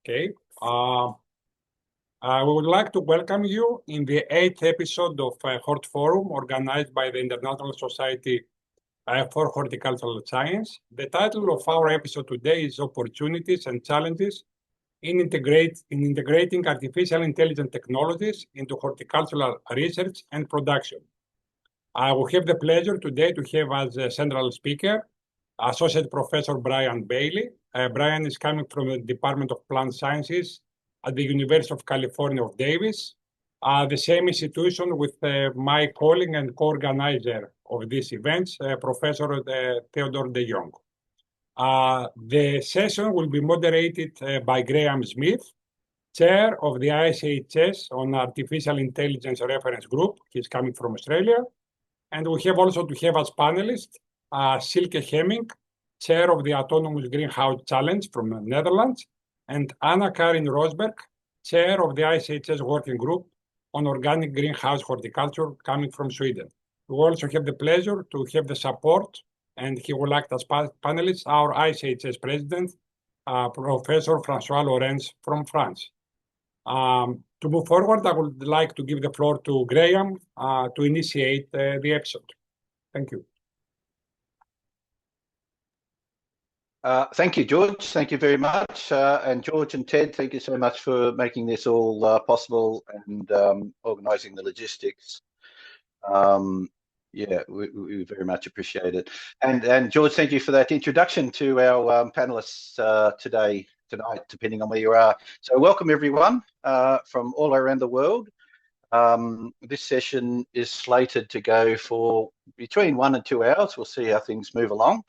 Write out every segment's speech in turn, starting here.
Okay. We would like to welcome you in the 8th episode of Hort Forum, organized by the International Society for Horticultural Science. The title of our episode today is Opportunities and Challenges in integrating artificial intelligence technologies into horticultural research and production. We have the pleasure today to have as a central speaker Associate Professor Brian Bailey. Brian is coming from the Department of Plant Sciences at the University of California of Davis, the same institution with my colleague and co-organizer of these events, Professor Theodore DeJong. The session will be moderated by Graeme Smith, Chair of the ICHS on Artificial Intelligence Reference Group. He's coming from Australia. And we have also to have as panelists Silke Chair of the Autonomous Greenhouse Challenge from the Netherlands, and Karin Rosberg, Chair of the ICHS Working Group on Organic Greenhouse Horticulture, coming from Sweden. We also have the pleasure to have the support, and he will act as panelists, our ICHS President, Professor Francois from France. To move forward, I would like to give the floor to Graeme to initiate the episode. Thank you. Thank you, George. Thank you very much. And George and Ted, thank you so much for making this all possible and organising the logistics. Yeah, we very much appreciate it. And George, thank you for that introduction to our panelists tonight, depending on where you are. So welcome everyone from all around the world. This session is slated to go for between 1 and 2 hours. We'll see how things move along.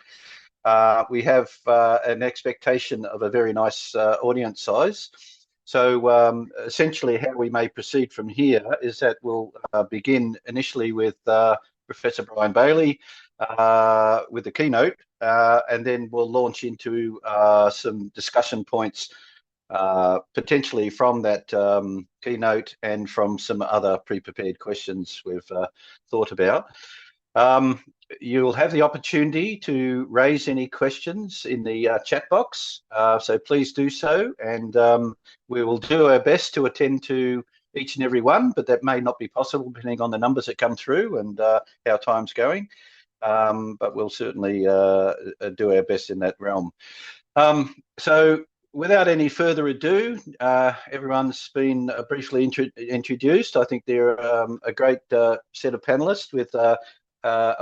We have an expectation of a very nice audience size. So essentially how we may proceed from here is that we'll begin initially with Professor Brian Bailey with the keynote, and then we'll launch into some discussion points potentially from that keynote and from some other pre-prepared questions we've thought about. You'll have the opportunity to raise any questions in the chat box, so please do so, and we will do our best to attend to each and every one, but that may not be possible depending on the numbers that come through and how time's going, but we'll certainly do our best in that realm. So without any further ado, everyone's been briefly introduced. I think they're a great set of panelists with a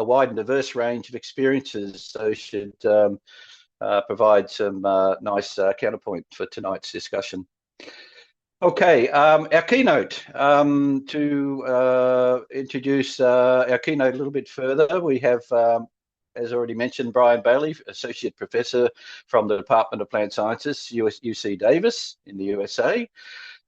wide and diverse range of experiences, so should provide some nice counterpoint for tonight's discussion. Okay, our keynote. To introduce our keynote a little bit further, we have, as already mentioned, Brian Bailey, Associate Professor from the Department of Plant Sciences, UC Davis in the USA.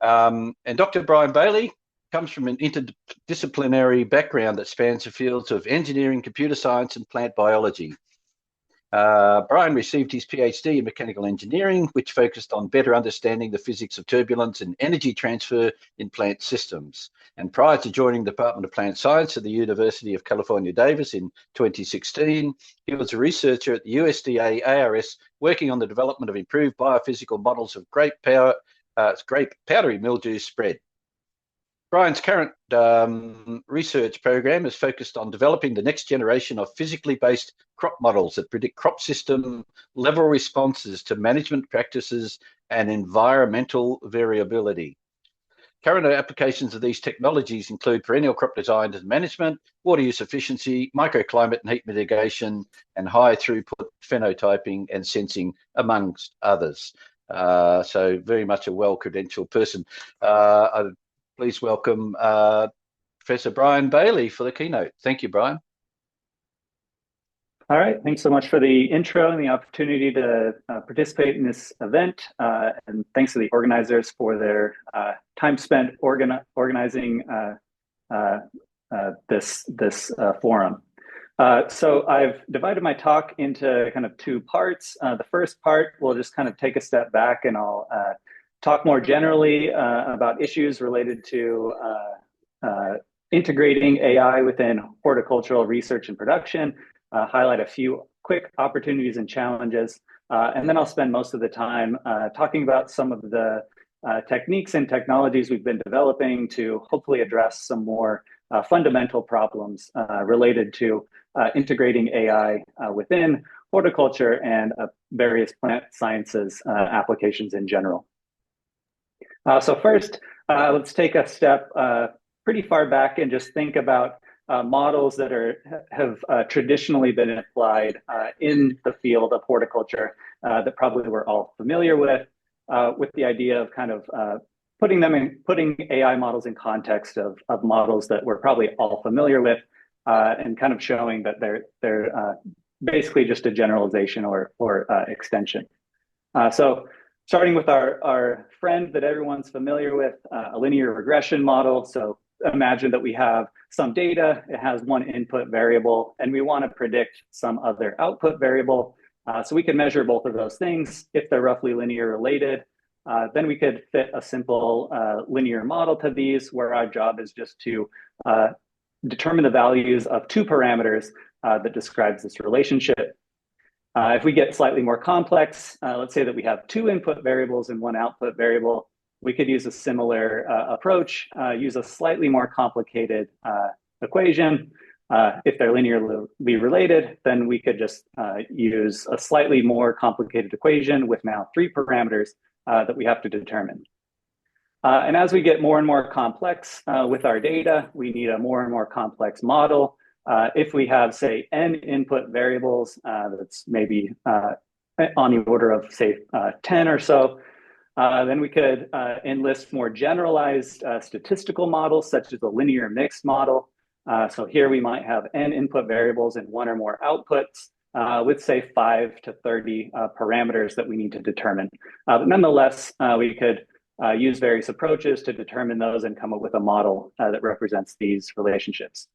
And Dr. Brian Bailey comes from an interdisciplinary background that spans the fields of engineering, computer science, and plant biology. Brian received his PhD in mechanical engineering, which focused on better understanding the physics of turbulence and energy transfer in plant systems. And prior to joining the Department of Plant Science at the University of California, Davis in 2016, he was a researcher at the USDA ARS, working on the development of improved biophysical models of grape powdery mildew spread. Brian's current research program is focused on developing the next generation of physically based crop models that predict crop system level responses to management practices and environmental variability. Current applications of these technologies include perennial crop design and management, water use efficiency, microclimate and heat mitigation, and high throughput phenotyping and sensing, amongst others. So very much a well-credentialed person. Please welcome Professor Brian Bailey for the keynote. Thank you, Brian. All right, thanks so much for the intro and the opportunity to participate in this event. And thanks to the organizers for their time spent organizing this forum. So I've divided my talk into kind of 2 parts. The first part will just kind of take a step back, and I'll talk more generally about issues related to integrating AI within horticultural research and production, highlight a few quick opportunities and challenges, And then I'll spend most of the time talking about some of the techniques and technologies we've been developing to hopefully address some more fundamental problems related to integrating AI within horticulture and various plant sciences applications in general. So first, let's take a step pretty far back and just think about models that have traditionally been applied in the field of horticulture that probably we're all familiar with the idea of kind of putting AI models in context of models that we're probably all familiar with, and kind of showing that they're basically just a generalization or extension. So starting with our friend that everyone's familiar with, a linear regression model. So imagine that we have some data, it has one input variable, and we want to predict some other output variable. So we can measure both of those things. If they're roughly linear related, then we could fit a simple linear model to these, where our job is just to determine the values of two parameters that describes this relationship. If we get slightly more complex, let's say that we have two input variables and one output variable, we could use a similar approach, use a slightly more complicated equation. If they're linearly related, then we could just use a slightly more complicated equation with now three parameters that we have to determine. And as we get more and more complex with our data, we need a more and more complex model. If we have, say, n input variables, that's maybe on the order of, say, 10 or so, then we could enlist more generalized statistical models, such as a linear mixed model. So here we might have n input variables and one or more outputs with, say, 5 to 30 parameters that we need to determine. But nonetheless, we could use various approaches to determine those and come up with a model that represents these relationships.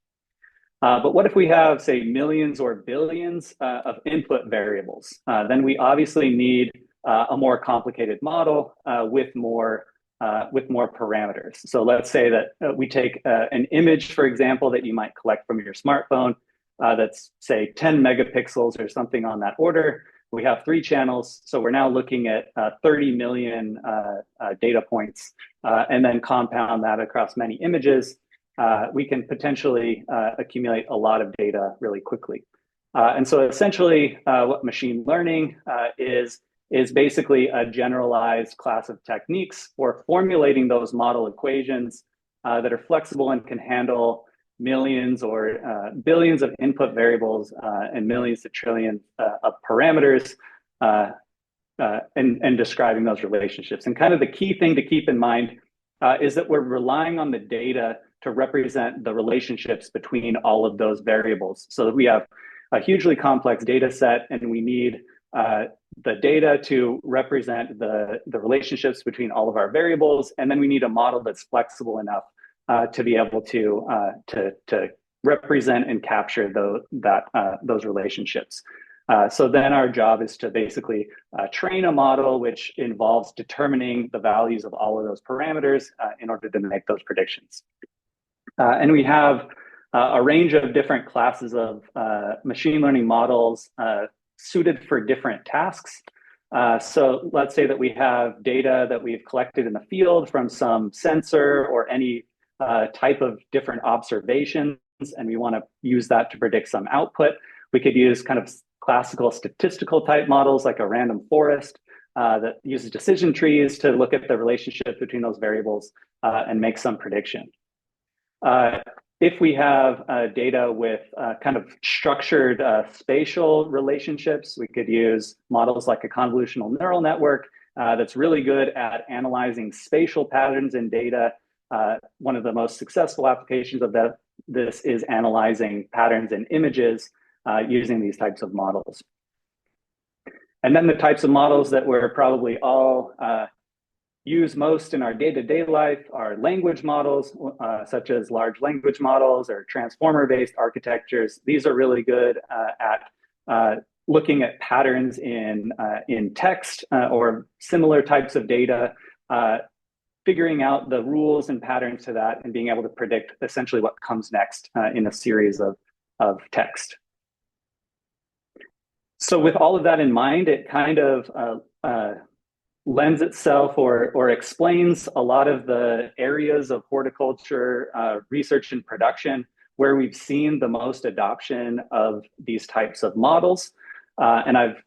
But what if we have, say, millions or billions of input variables? Then we obviously need a more complicated model with more parameters. So let's say that we take an image, for example, that you might collect from your smartphone that's, say, 10 megapixels or something on that order. We have 3 channels, so we're now looking at 30 million data points, and then compound that across many images. We can potentially accumulate a lot of data really quickly. And so essentially what machine learning is basically a generalized class of techniques for formulating those model equations that are flexible and can handle millions or billions of input variables and millions to trillions of parameters and describing those relationships. And kind of the key thing to keep in mind is that we're relying on the data to represent the relationships between all of those variables. So that we have a hugely complex data set, and we need the data to represent the relationships between all of our variables, and then we need a model that's flexible enough to be able to represent and capture those relationships. So then our job is to basically train a model which involves determining the values of all of those parameters in order to make those predictions. And we have a range of different classes of machine learning models suited for different tasks. So let's say that we have data that we've collected in the field from some sensor or any type of different observations, and we want to use that to predict some output. We could use kind of classical statistical type models like a random forest that uses decision trees to look at the relationship between those variables and make some prediction. If we have data with kind of structured spatial relationships, we could use models like a convolutional neural network that's really good at analyzing spatial patterns in data. One of the most successful applications of this is analyzing patterns in images using these types of models. And then the types of models that we're probably all use most in our day-to-day life are language models, such as large language models or transformer-based architectures. These are really good at looking at patterns in text or similar types of data, figuring out the rules and patterns to that, and being able to predict essentially what comes next in a series of text. So with all of that in mind, it kind of lends itself or explains a lot of the areas of horticulture research and production where we've seen the most adoption of these types of models. And I've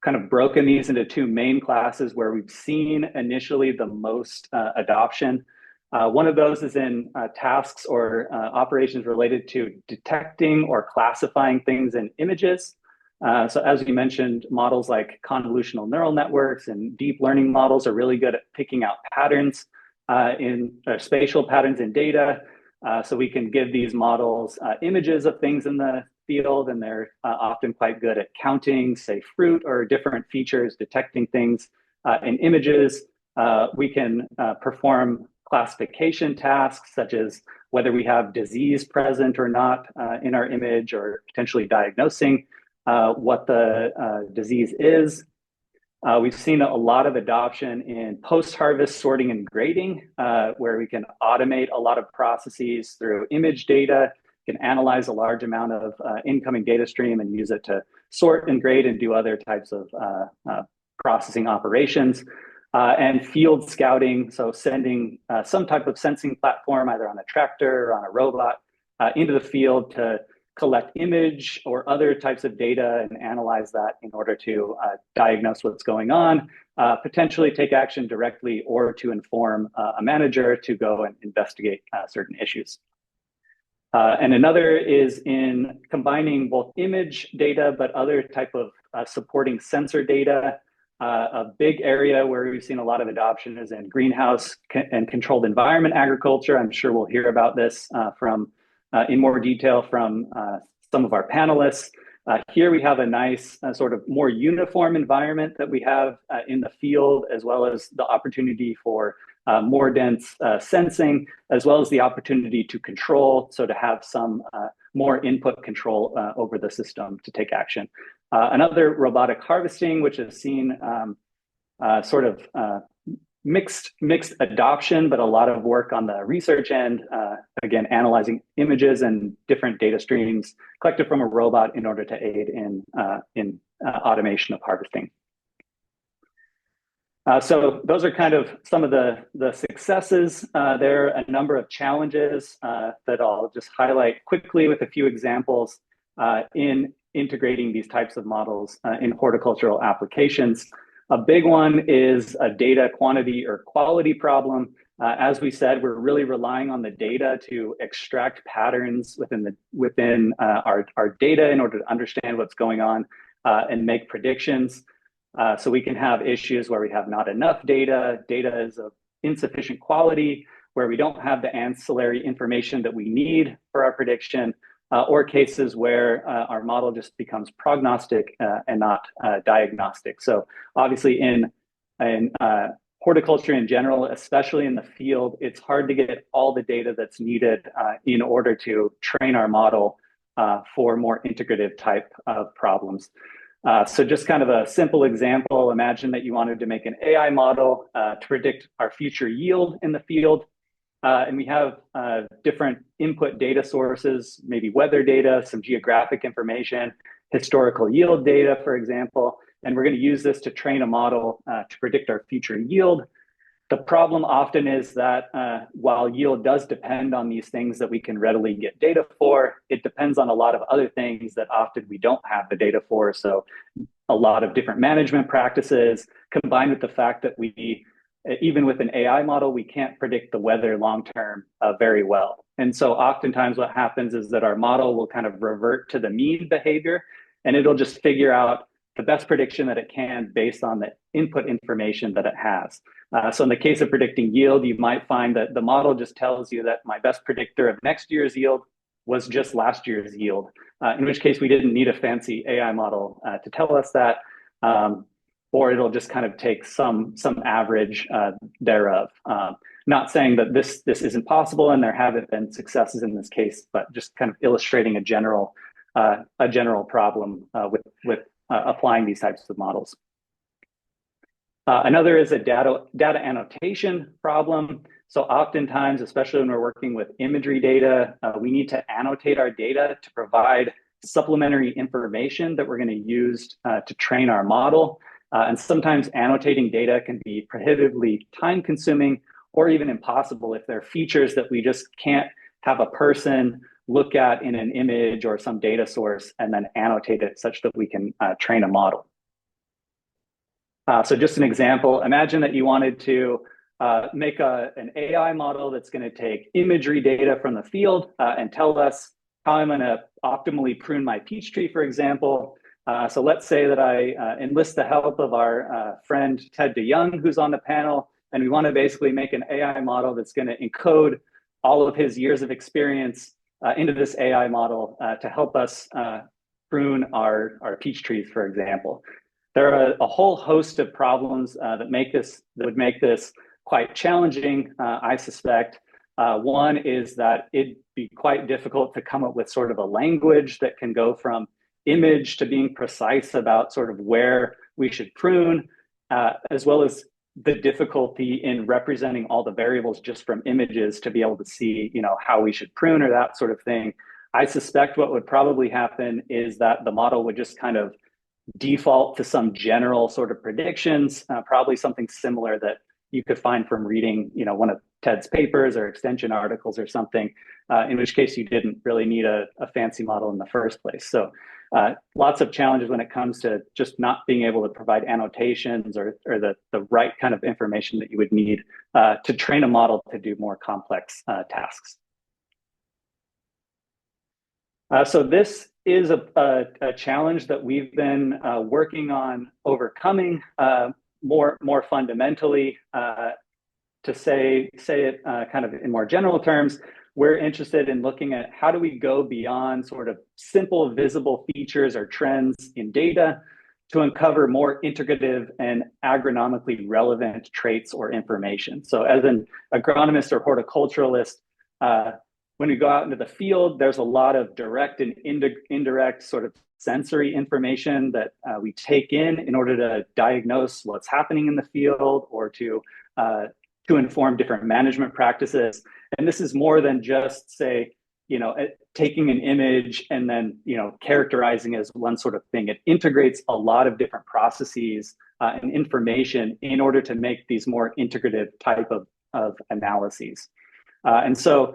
kind of broken these into two main classes where we've seen initially the most adoption. One of those is in tasks or operations related to detecting or classifying things in images. So as we mentioned, models like convolutional neural networks and deep learning models are really good at picking out patterns spatial patterns in data. So we can give these models images of things in the field, and they're often quite good at counting, say, fruit or different features, detecting things in images. We can perform classification tasks, such as whether we have disease present or not in our image, or potentially diagnosing what the disease is. We've seen a lot of adoption in post-harvest sorting and grading, where we can automate a lot of processes through image data, can analyze a large amount of incoming data stream and use it to sort and grade and do other types of processing operations. And field scouting, so sending some type of sensing platform, either on a tractor or on a robot, into the field to collect image or other types of data and analyze that in order to diagnose what's going on, potentially take action directly, or to inform a manager to go and investigate certain issues. And another is in combining both image data, but other type of supporting sensor data. A big area where we've seen a lot of adoption is in greenhouse and controlled environment agriculture. I'm sure we'll hear about this in more detail from some of our panelists. Here we have a nice sort of more uniform environment that we have in the field, as well as the opportunity for more dense sensing, as well as the opportunity to control, so to have some more input control over the system to take action. Another, robotic harvesting, which has seen sort of mixed adoption, but a lot of work on the research end, again, analyzing images and different data streams collected from a robot in order to aid in automation of harvesting. So those are kind of some of the successes. There are a number of challenges that I'll just highlight quickly with a few examples in integrating these types of models in horticultural applications. A big one is a data quantity or quality problem. As we said, we're really relying on the data to extract patterns within our data in order to understand what's going on and make predictions. So we can have issues where we have not enough data is of insufficient quality, where we don't have the ancillary information that we need for our prediction, or cases where our model just becomes prognostic and not diagnostic. So obviously in horticulture in general, especially in the field, it's hard to get all the data that's needed in order to train our model for more integrative type of problems. So just kind of a simple example, imagine that you wanted to make an AI model to predict our future yield in the field. And we have different input data sources, maybe weather data, some geographic information, historical yield data, for example. And we're going to use this to train a model to predict our future yield. The problem often is that while yield does depend on these things that we can readily get data for, it depends on a lot of other things that often we don't have the data for. So a lot of different management practices, combined with the fact that even with an AI model, we can't predict the weather long-term very well. And so oftentimes what happens is that our model will kind of revert to the mean behavior, and it'll just figure out the best prediction that it can based on the input information that it has. So in the case of predicting yield, you might find that the model just tells you that my best predictor of next year's yield was just last year's yield, in which case we didn't need a fancy AI model to tell us that. Or it'll just kind of take some average thereof. Not saying that this isn't possible and there haven't been successes in this case, but just kind of illustrating a general problem with applying these types of models. Another is a data annotation problem. So oftentimes, especially when we're working with imagery data, we need to annotate our data to provide supplementary information that we're going to use to train our model. And sometimes annotating data can be prohibitively time consuming or even impossible if there are features that we just can't have a person look at in an image or some data source and then annotate it such that we can train a model. So just an example, imagine that you wanted to make an AI model that's going to take imagery data from the field and tell us how I'm going to optimally prune my peach tree, for example. So let's say that I enlist the help of our friend Ted DeJong, who's on the panel, and we want to basically make an AI model that's going to encode all of his years of experience into this AI model to help us prune our peach trees, for example. There are a whole host of problems that would make this quite challenging, I suspect. One is that it'd be quite difficult to come up with sort of a language that can go from image to being precise about sort of where we should prune, as well as the difficulty in representing all the variables just from images to be able to see, how we should prune or that sort of thing. I suspect what would probably happen is that the model would just kind of default to some general sort of predictions, probably something similar that you could find from reading, one of Ted's papers or extension articles or something, in which case you didn't really need a fancy model in the first place. So lots of challenges when it comes to just not being able to provide annotations or the right kind of information that you would need to train a model to do more complex tasks. So this is a challenge that we've been working on overcoming more fundamentally. To say it kind of in more general terms, we're interested in looking at how do we go beyond sort of simple visible features or trends in data to uncover more integrative and agronomically relevant traits or information. So as an agronomist or horticulturalist, when we go out into the field, there's a lot of direct and indirect sort of sensory information that we take in order to diagnose what's happening in the field or to inform different management practices. And this is more than just, say, taking an image and then, characterizing as one sort of thing. It integrates a lot of different processes and information in order to make these more integrative type of analyses. And so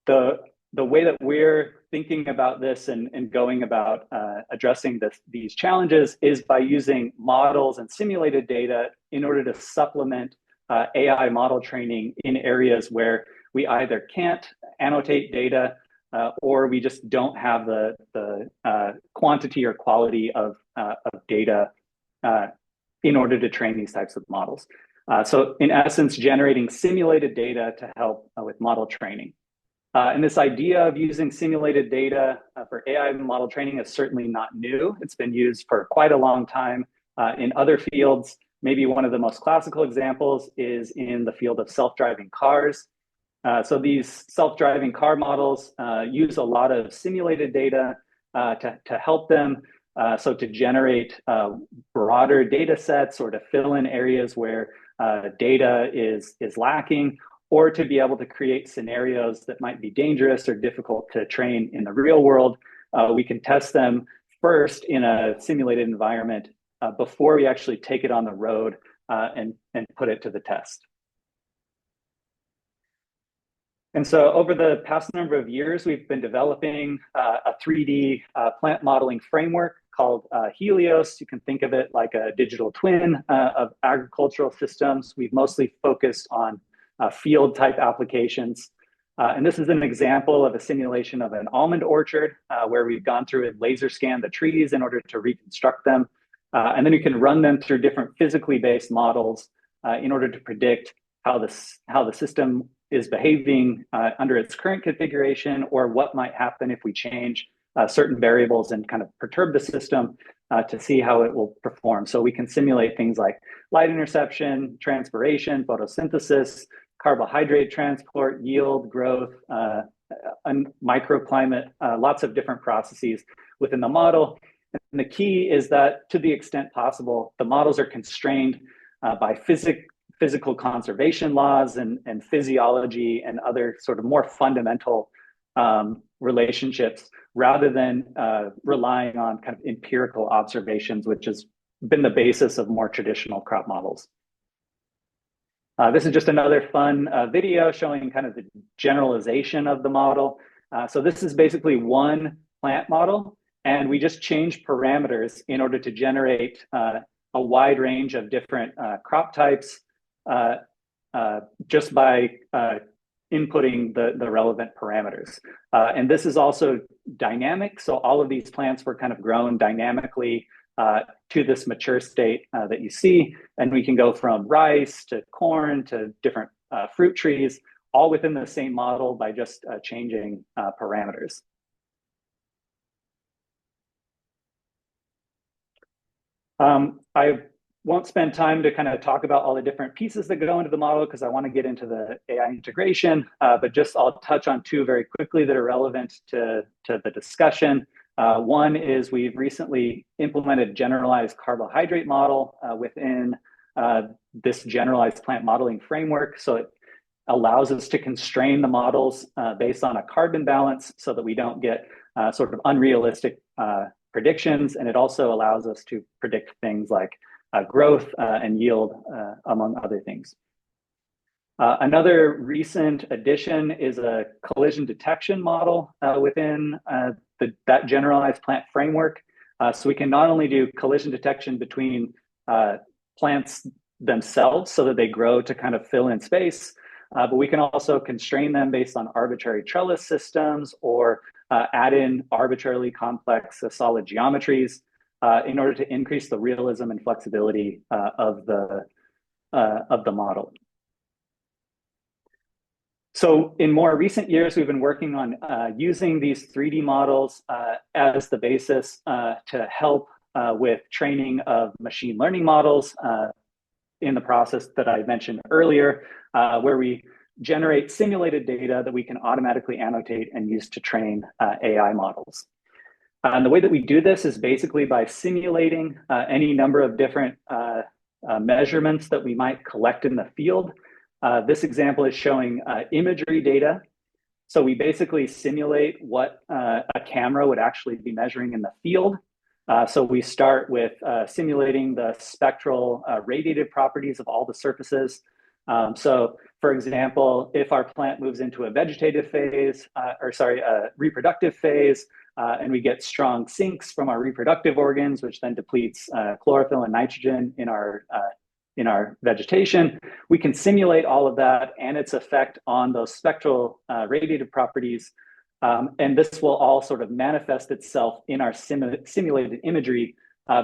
the way that we're thinking about this and going about addressing these challenges is by using models and simulated data in order to supplement AI model training in areas where we either can't annotate data or we just don't have the quantity or quality of data in order to train these types of models. So in essence, generating simulated data to help with model training. And this idea of using simulated data for AI model training is certainly not new. It's been used for quite a long time in other fields. Maybe one of the most classical examples is in the field of self-driving cars. So these self-driving car models use a lot of simulated data to help them. So to generate broader data sets or to fill in areas where data is lacking, or to be able to create scenarios that might be dangerous or difficult to train in the real world. We can test them first in a simulated environment before we actually take it on the road and put it to the test. And so over the past number of years, we've been developing a 3D plant modeling framework called Helios. You can think of it like a digital twin of agricultural systems. We've mostly focused on field type applications. And this is an example of a simulation of an almond orchard where we've gone through and laser scanned the trees in order to reconstruct them. And then you can run them through different physically based models in order to predict how the system is behaving under its current configuration, or what might happen if we change certain variables and kind of perturb the system to see how it will perform. So we can simulate things like light interception, transpiration, photosynthesis, carbohydrate transport, yield, growth, microclimate, lots of different processes within the model. And the key is that to the extent possible, the models are constrained by physical conservation laws and physiology and other sort of more fundamental relationships rather than relying on kind of empirical observations, which has been the basis of more traditional crop models. This is just another fun video showing kind of the generalization of the model. So this is basically one plant model, and we just change parameters in order to generate a wide range of different crop types just by inputting the relevant parameters. And this is also dynamic. So all of these plants were kind of grown dynamically to this mature state that you see. And we can go from rice to corn to different fruit trees, all within the same model by just changing parameters. I won't spend time to kind of talk about all the different pieces that go into the model because I want to get into the AI integration, but just I'll touch on two very quickly that are relevant to the discussion. One is we've recently implemented generalized carbohydrate model within this generalized plant modeling framework. So it allows us to constrain the models based on a carbon balance so that we don't get sort of unrealistic predictions. And it also allows us to predict things like growth and yield, among other things. Another recent addition is a collision detection model within that generalized plant framework. So we can not only do collision detection between plants themselves so that they grow to kind of fill in space, but we can also constrain them based on arbitrary trellis systems or add in arbitrarily complex solid geometries in order to increase the realism and flexibility of the model. So in more recent years, we've been working on using these 3D models as the basis to help with training of machine learning models in the process that I mentioned earlier, where we generate simulated data that we can automatically annotate and use to train AI models. And the way that we do this is basically by simulating any number of different measurements that we might collect in the field. This example is showing imagery data. So we basically simulate what a camera would actually be measuring in the field. So we start with simulating the spectral radiative properties of all the surfaces. So for example, if our plant moves into a vegetative phase, a reproductive phase, and we get strong sinks from our reproductive organs, which then depletes chlorophyll and nitrogen in our vegetation, we can simulate all of that and its effect on those spectral radiative properties. And this will all sort of manifest itself in our simulated imagery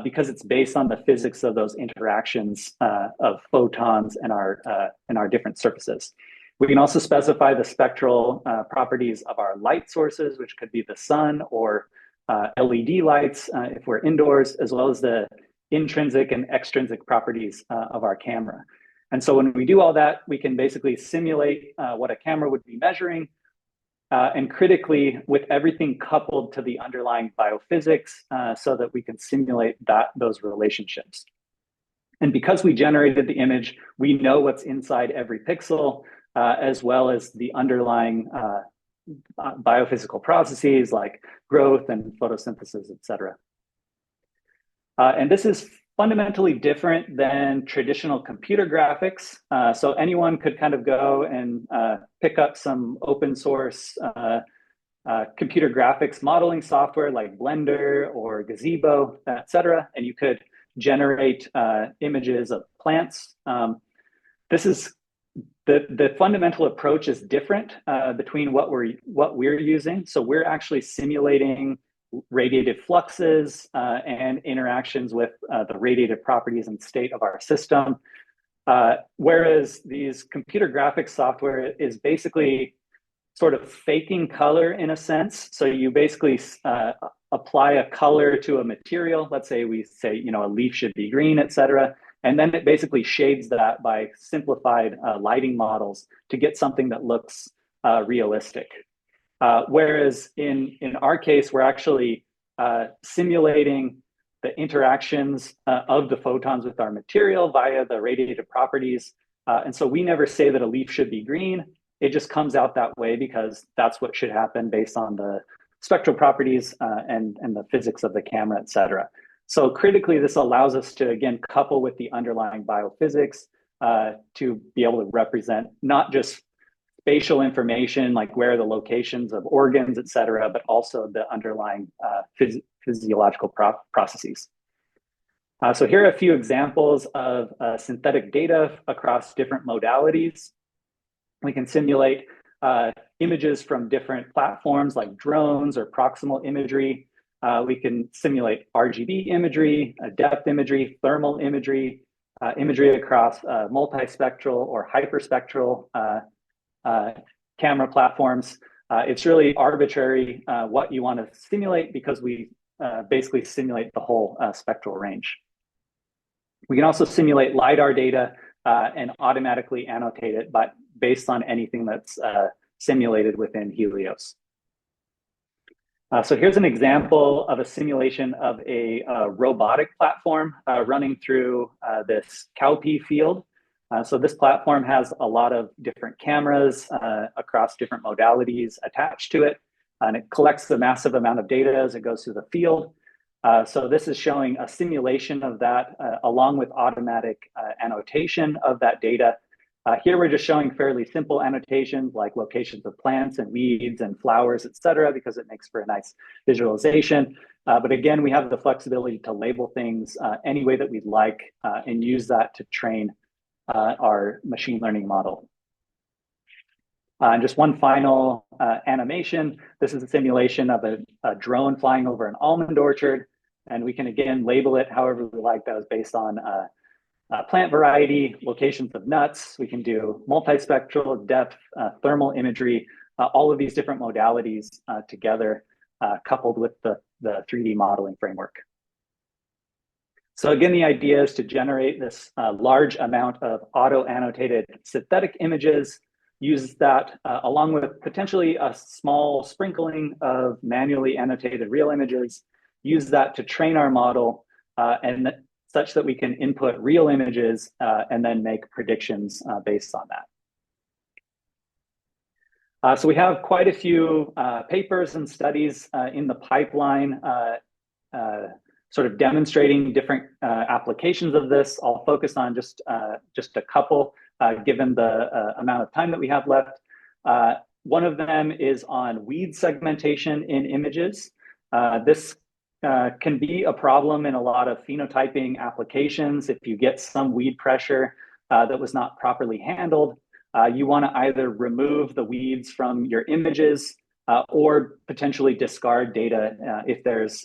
because it's based on the physics of those interactions of photons and our different surfaces. We can also specify the spectral properties of our light sources, which could be the sun or LED lights if we're indoors, as well as the intrinsic and extrinsic properties of our camera. And so when we do all that, we can basically simulate what a camera would be measuring, and critically with everything coupled to the underlying biophysics so that we can simulate those relationships. And because we generated the image, we know what's inside every pixel, as well as the underlying biophysical processes like growth and photosynthesis, et cetera. And this is fundamentally different than traditional computer graphics. So anyone could kind of go and pick up some open source computer graphics modeling software like Blender or Gazebo, et cetera, and you could generate images of plants. This is the fundamental approach is different between what we're using. So we're actually simulating radiative fluxes and interactions with the radiative properties and state of our system. Whereas these computer graphics software is basically sort of faking color in a sense. So you basically apply a color to a material. Let's say we say, a leaf should be green, et cetera. And then it basically shades that by simplified lighting models to get something that looks realistic. Whereas in our case, we're actually simulating the interactions of the photons with our material via the radiative properties. And so we never say that a leaf should be green. It just comes out that way because that's what should happen based on the spectral properties and the physics of the camera, et cetera. So critically, this allows us to, again, couple with the underlying biophysics to be able to represent not just spatial information, like where are the locations of organs, et cetera, but also the underlying physiological processes. So here are a few examples of synthetic data across different modalities. We can simulate images from different platforms like drones or proximal imagery. We can simulate RGB imagery, depth imagery, thermal imagery, imagery across multispectral or hyperspectral camera platforms. It's really arbitrary what you want to simulate because we basically simulate the whole spectral range. We can also simulate LiDAR data and automatically annotate it based on anything that's simulated within Helios. So here's an example of a simulation of a robotic platform running through this cowpea field. So this platform has a lot of different cameras across different modalities attached to it, and it collects a massive amount of data as it goes through the field. So this is showing a simulation of that along with automatic annotation of that data. Here we're just showing fairly simple annotations like locations of plants and weeds and flowers, et cetera, because it makes for a nice visualization. But again, we have the flexibility to label things any way that we'd like and use that to train our machine learning model. And just one final animation. This is a simulation of a drone flying over an almond orchard. And we can, again, label it however we like. That was based on plant variety, locations of nuts. We can do multispectral, depth, thermal imagery, all of these different modalities together, coupled with the 3D modeling framework. So again, the idea is to generate this large amount of auto-annotated synthetic images, use that along with potentially a small sprinkling of manually annotated real images, use that to train our model and such that we can input real images and then make predictions based on that. So we have quite a few papers and studies in the pipeline sort of demonstrating different applications of this. I'll focus on just a couple given the amount of time that we have left. One of them is on weed segmentation in images. This can be a problem in a lot of phenotyping applications. If you get some weed pressure that was not properly handled, you want to either remove the weeds from your images or potentially discard data if there's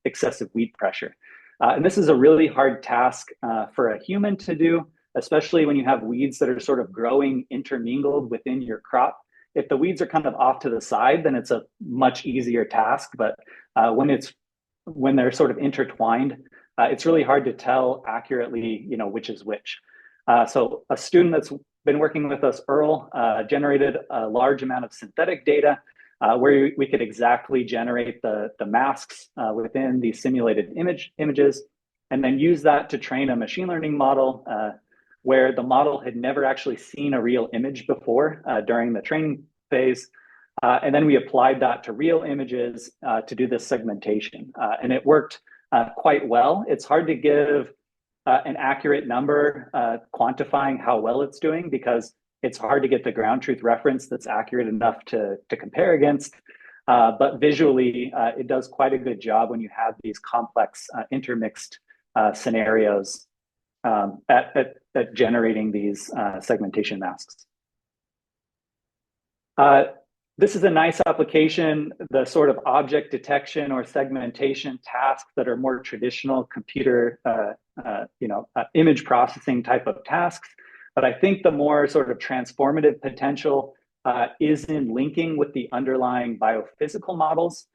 excessive weed pressure. And this is a really hard task for a human to do, especially when you have weeds that are sort of growing intermingled within your crop. If the weeds are kind of off to the side, then it's a much easier task. But when they're sort of intertwined, it's really hard to tell accurately, which is which. So a student that's been working with us, Earl, generated a large amount of synthetic data where we could exactly generate the masks within these simulated images, and then use that to train a machine learning model where the model had never actually seen a real image before during the training phase. And then we applied that to real images to do this segmentation. And it worked quite well. It's hard to give an accurate number quantifying how well it's doing because it's hard to get the ground truth reference that's accurate enough to compare against. But visually, it does quite a good job when you have these complex intermixed scenarios at generating these segmentation masks. This is a nice application, the sort of object detection or segmentation tasks that are more traditional computer, image processing type of tasks. But I think the more sort of transformative potential is in linking with the underlying biophysical models.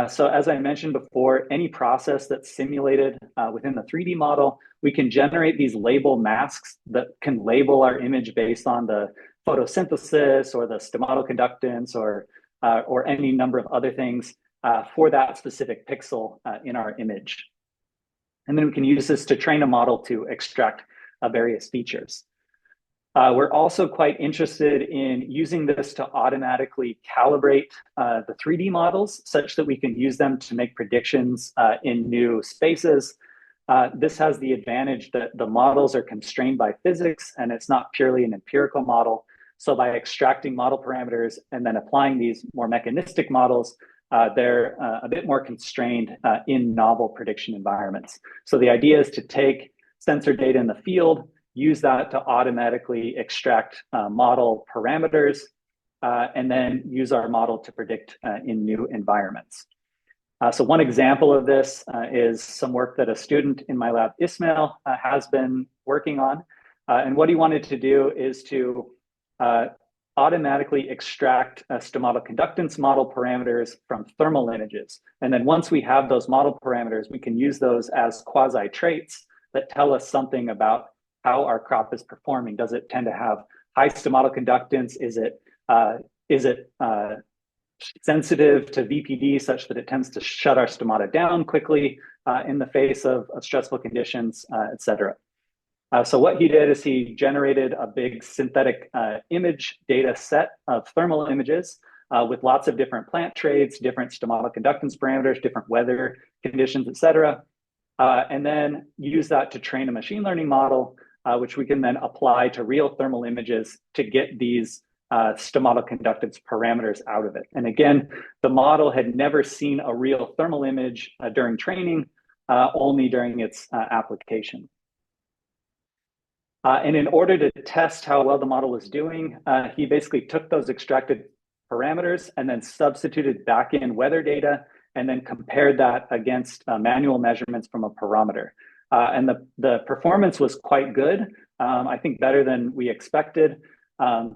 So as I mentioned before, any process that's simulated within the 3D model, we can generate these label masks that can label our image based on the photosynthesis or the stomatoconductance or any number of other things for that specific pixel in our image. And then we can use this to train a model to extract various features. We're also quite interested in using this to automatically calibrate the 3D models such that we can use them to make predictions in new spaces. This has the advantage that the models are constrained by physics and it's not purely an empirical model. So by extracting model parameters and then applying these more mechanistic models, they're a bit more constrained in novel prediction environments. So the idea is to take sensor data in the field, use that to automatically extract model parameters, and then use our model to predict in new environments. So one example of this is some work that a student in my lab, Ismail, has been working on. And what he wanted to do is to automatically extract stomatal conductance model parameters from thermal images. And then once we have those model parameters, we can use those as quasi-traits that tell us something about how our crop is performing. Does it tend to have high stomatal conductance? Is it sensitive to VPD such that it tends to shut our stomata down quickly in the face of stressful conditions, et cetera. So what he did is he generated a big synthetic image data set of thermal images with lots of different plant traits, different stomatal conductance parameters, different weather conditions, et cetera. And then use that to train a machine learning model, which we can then apply to real thermal images to get these stomatal conductance parameters out of it. And again, the model had never seen a real thermal image during training, only during its application. And in order to test how well the model was doing, he basically took those extracted parameters and then substituted back in weather data and then compared that against manual measurements from a pyrometer. And the performance was quite good, I think better than we expected,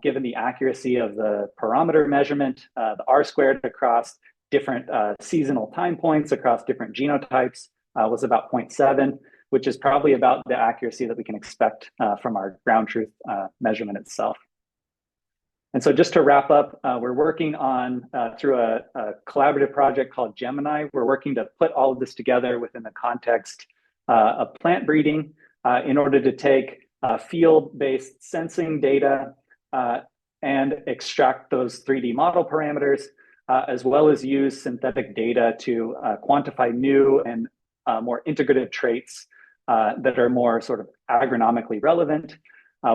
given the accuracy of the pyrometer measurement, the R-squared across different seasonal time points across different genotypes was about 0.7, which is probably about the accuracy that we can expect from our ground truth measurement itself. And so just to wrap up, we're working on, through a collaborative project called Gemini, we're working to put all of this together within the context of plant breeding in order to take field-based sensing data and extract those 3D model parameters, as well as use synthetic data to quantify new and more integrative traits that are more sort of agronomically relevant.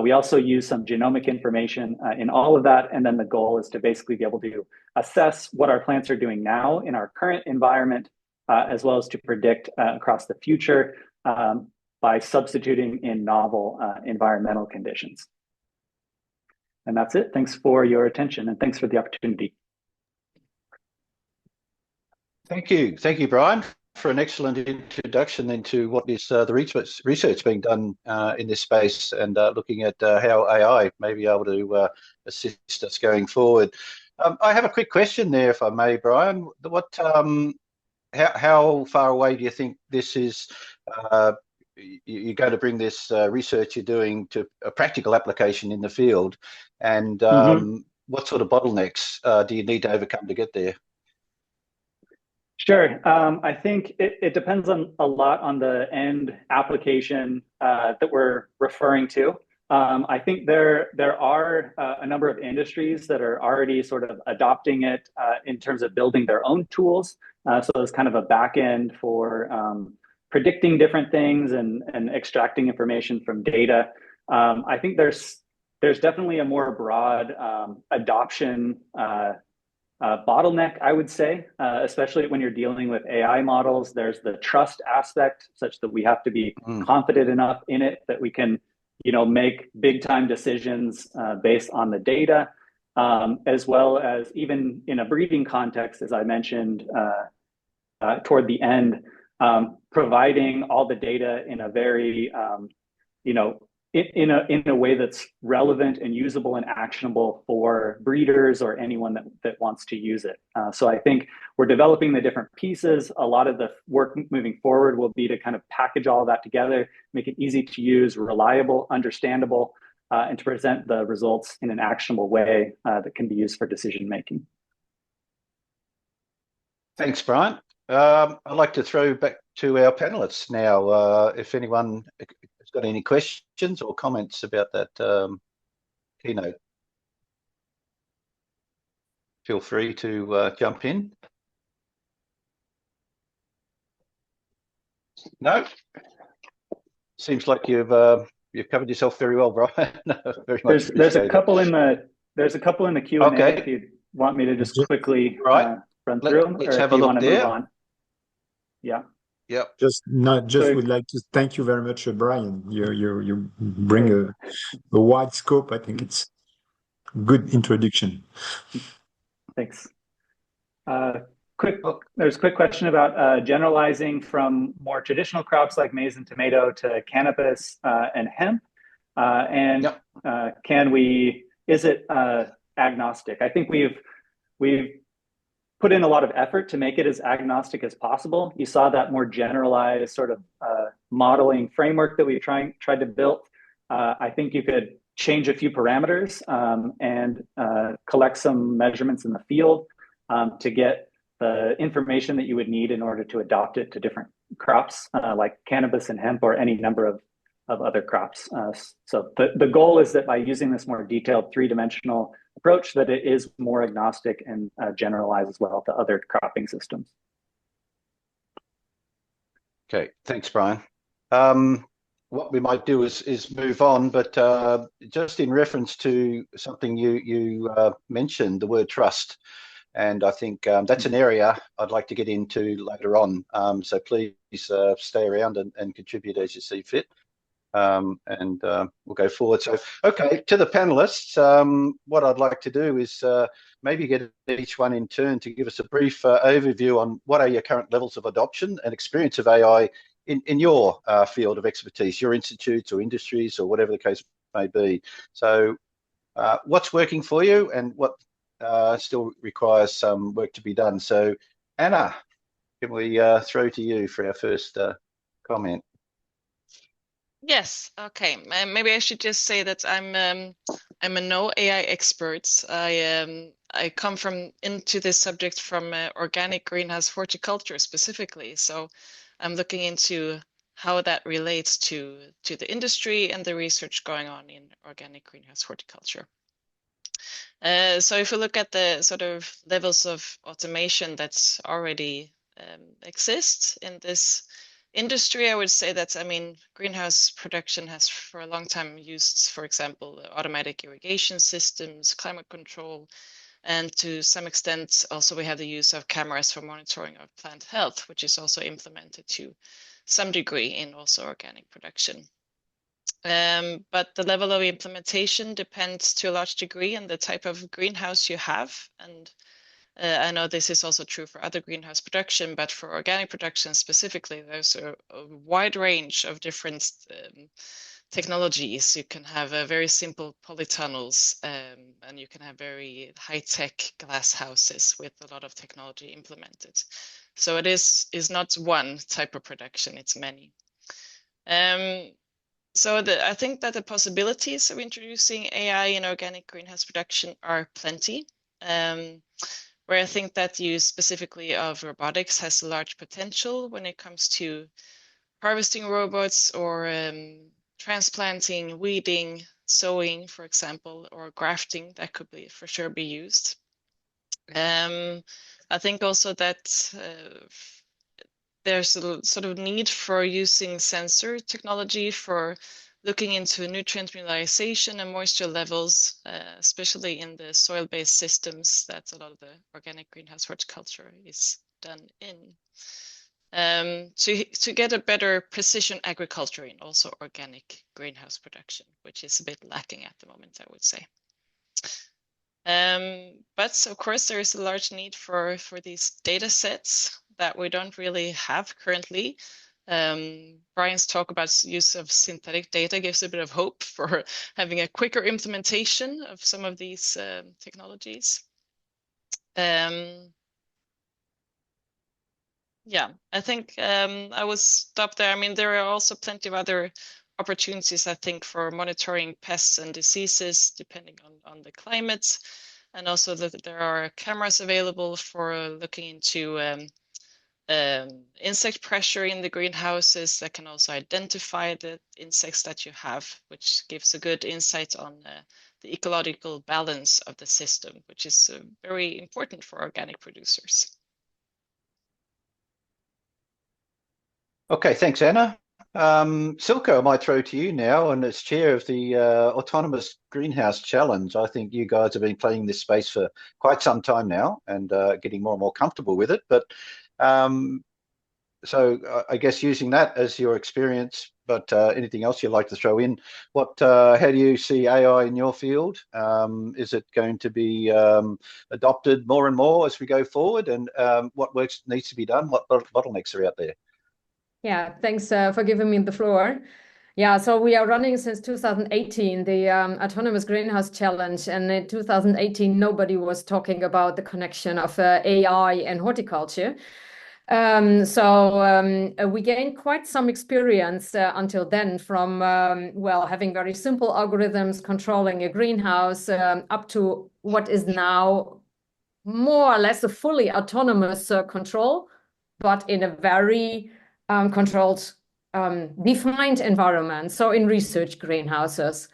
We also use some genomic information in all of that. And then the goal is to basically be able to assess what our plants are doing now in our current environment, as well as to predict across the future by substituting in novel environmental conditions. And that's it. Thanks for your attention and thanks for the opportunity. Thank you, Brian, for an excellent introduction into what is the research being done in this space and looking at how AI may be able to assist us going forward. I have a quick question there, if I may, Brian. How far away do you think this is? You're going to bring this research you're doing to a practical application in the field, and what sort of bottlenecks do you need to overcome to get there? Sure. I think it depends on a lot on the end application that we're referring to. I think there are a number of industries that are already sort of adopting it in terms of building their own tools. So it's kind of a back end for predicting different things and extracting information from data. I think there's definitely a more broad adoption bottleneck, I would say, especially when you're dealing with AI models. There's the trust aspect, such that we have to be confident enough in it that we can, make big time decisions based on the data, as well as even in a breeding context, as I mentioned toward the end, providing all the data in a very, in a way that's relevant and usable and actionable for breeders or anyone that wants to use it. So I think we're developing the different pieces. A lot of the work moving forward will be to kind of package all of that together, make it easy to use, reliable, understandable, and to present the results in an actionable way that can be used for decision making. Thanks, Brian. I'd like to throw back to our panelists now. If anyone has got any questions or comments about that keynote. Feel free to jump in. No? Seems like you've covered yourself very well, Brian. No, very much There's a couple in the Q&A okay. if you want me to just quickly run through them, let's or have if you a want look to there. move on. Yeah. Yep. Would like to thank you very much, Brian. You bring a wide scope. I think it's good introduction. Thanks. There's a quick question about generalizing from more traditional crops like maize and tomato to cannabis and hemp. Is it agnostic? I think we've put in a lot of effort to make it as agnostic as possible. You saw that more generalized sort of modeling framework that we tried to build. I think you could change a few parameters and collect some measurements in the field to get the information that you would need in order to adopt it to different crops like cannabis and hemp or any number of other crops. So the goal is that by using this more detailed three-dimensional approach, that it is more agnostic and generalized as well to other cropping systems. Okay, thanks, Brian. What we might do is move on, but just in reference to something you mentioned, the word trust. And I think that's an area I'd like to get into later on. So please stay around and contribute as you see fit. And we'll go forward. So, okay, to the panelists, what I'd like to do is maybe get each one in turn to give us a brief overview on what are your current levels of adoption and experience of AI in your field of expertise, your institutes or industries or whatever the case may be. So what's working for you and what still requires some work to be done. So Anna, can we throw to you for our first comment? Yes. Okay. Maybe I should just say that I'm a no AI expert. I come into this subject from organic greenhouse horticulture specifically. So I'm looking into how that relates to the industry and the research going on in organic greenhouse horticulture. So if we look at the sort of levels of automation that's already exist in this industry, I would say that, I mean, greenhouse production has for a long time used, for example, automatic irrigation systems, climate control, and to some extent also we have the use of cameras for monitoring of plant health, which is also implemented to some degree in also organic production. But the level of implementation depends to a large degree on the type of greenhouse you have. And I know this is also true for other greenhouse production, but for organic production specifically, there's a wide range of different technologies. You can have very simple polytunnels, and you can have very high-tech glass houses with a lot of technology implemented. So it is not one type of production, it's many. So I think that the possibilities of introducing AI in organic greenhouse production are plenty. Where I think that use specifically of robotics has a large potential when it comes to harvesting robots or transplanting, weeding, sowing, for example, or grafting, that could be for sure be used. I think also that there's a sort of need for using sensor technology for looking into nutrient mineralization and moisture levels, especially in the soil-based systems that a lot of the organic greenhouse horticulture is done in. To get a better precision agriculture in also organic greenhouse production, which is a bit lacking at the moment, I would say. But of course, there is a large need for these data sets that we don't really have currently. Brian's talk about use of synthetic data gives a bit of hope for having a quicker implementation of some of these technologies. Yeah, I think I will stop there. I mean, there are also plenty of other opportunities, I think, for monitoring pests and diseases depending on the climate. And also that there are cameras available for looking into insect pressure in the greenhouses, that can also identify the insects that you have, which gives a good insight on the ecological balance of the system, which is very important for organic producers. Okay, thanks, Anna. Silke, I might throw to you now, and as chair of the Autonomous Greenhouse Challenge. I think you guys have been playing this space for quite some time now and getting more and more comfortable with it. But so I guess using that as your experience, but anything else you'd like to throw in? How do you see AI in your field? Is it going to be adopted more and more as we go forward? And what work needs to be done? What bottlenecks are out there? Yeah, thanks for giving me the floor. Yeah, so we are running since 2018, the Autonomous Greenhouse Challenge. And in 2018, nobody was talking about the connection of AI and horticulture. We gained quite some experience until then from, well, having very simple algorithms controlling a greenhouse up to what is now more or less a fully autonomous control, but in a very controlled, defined environment. So in research greenhouses,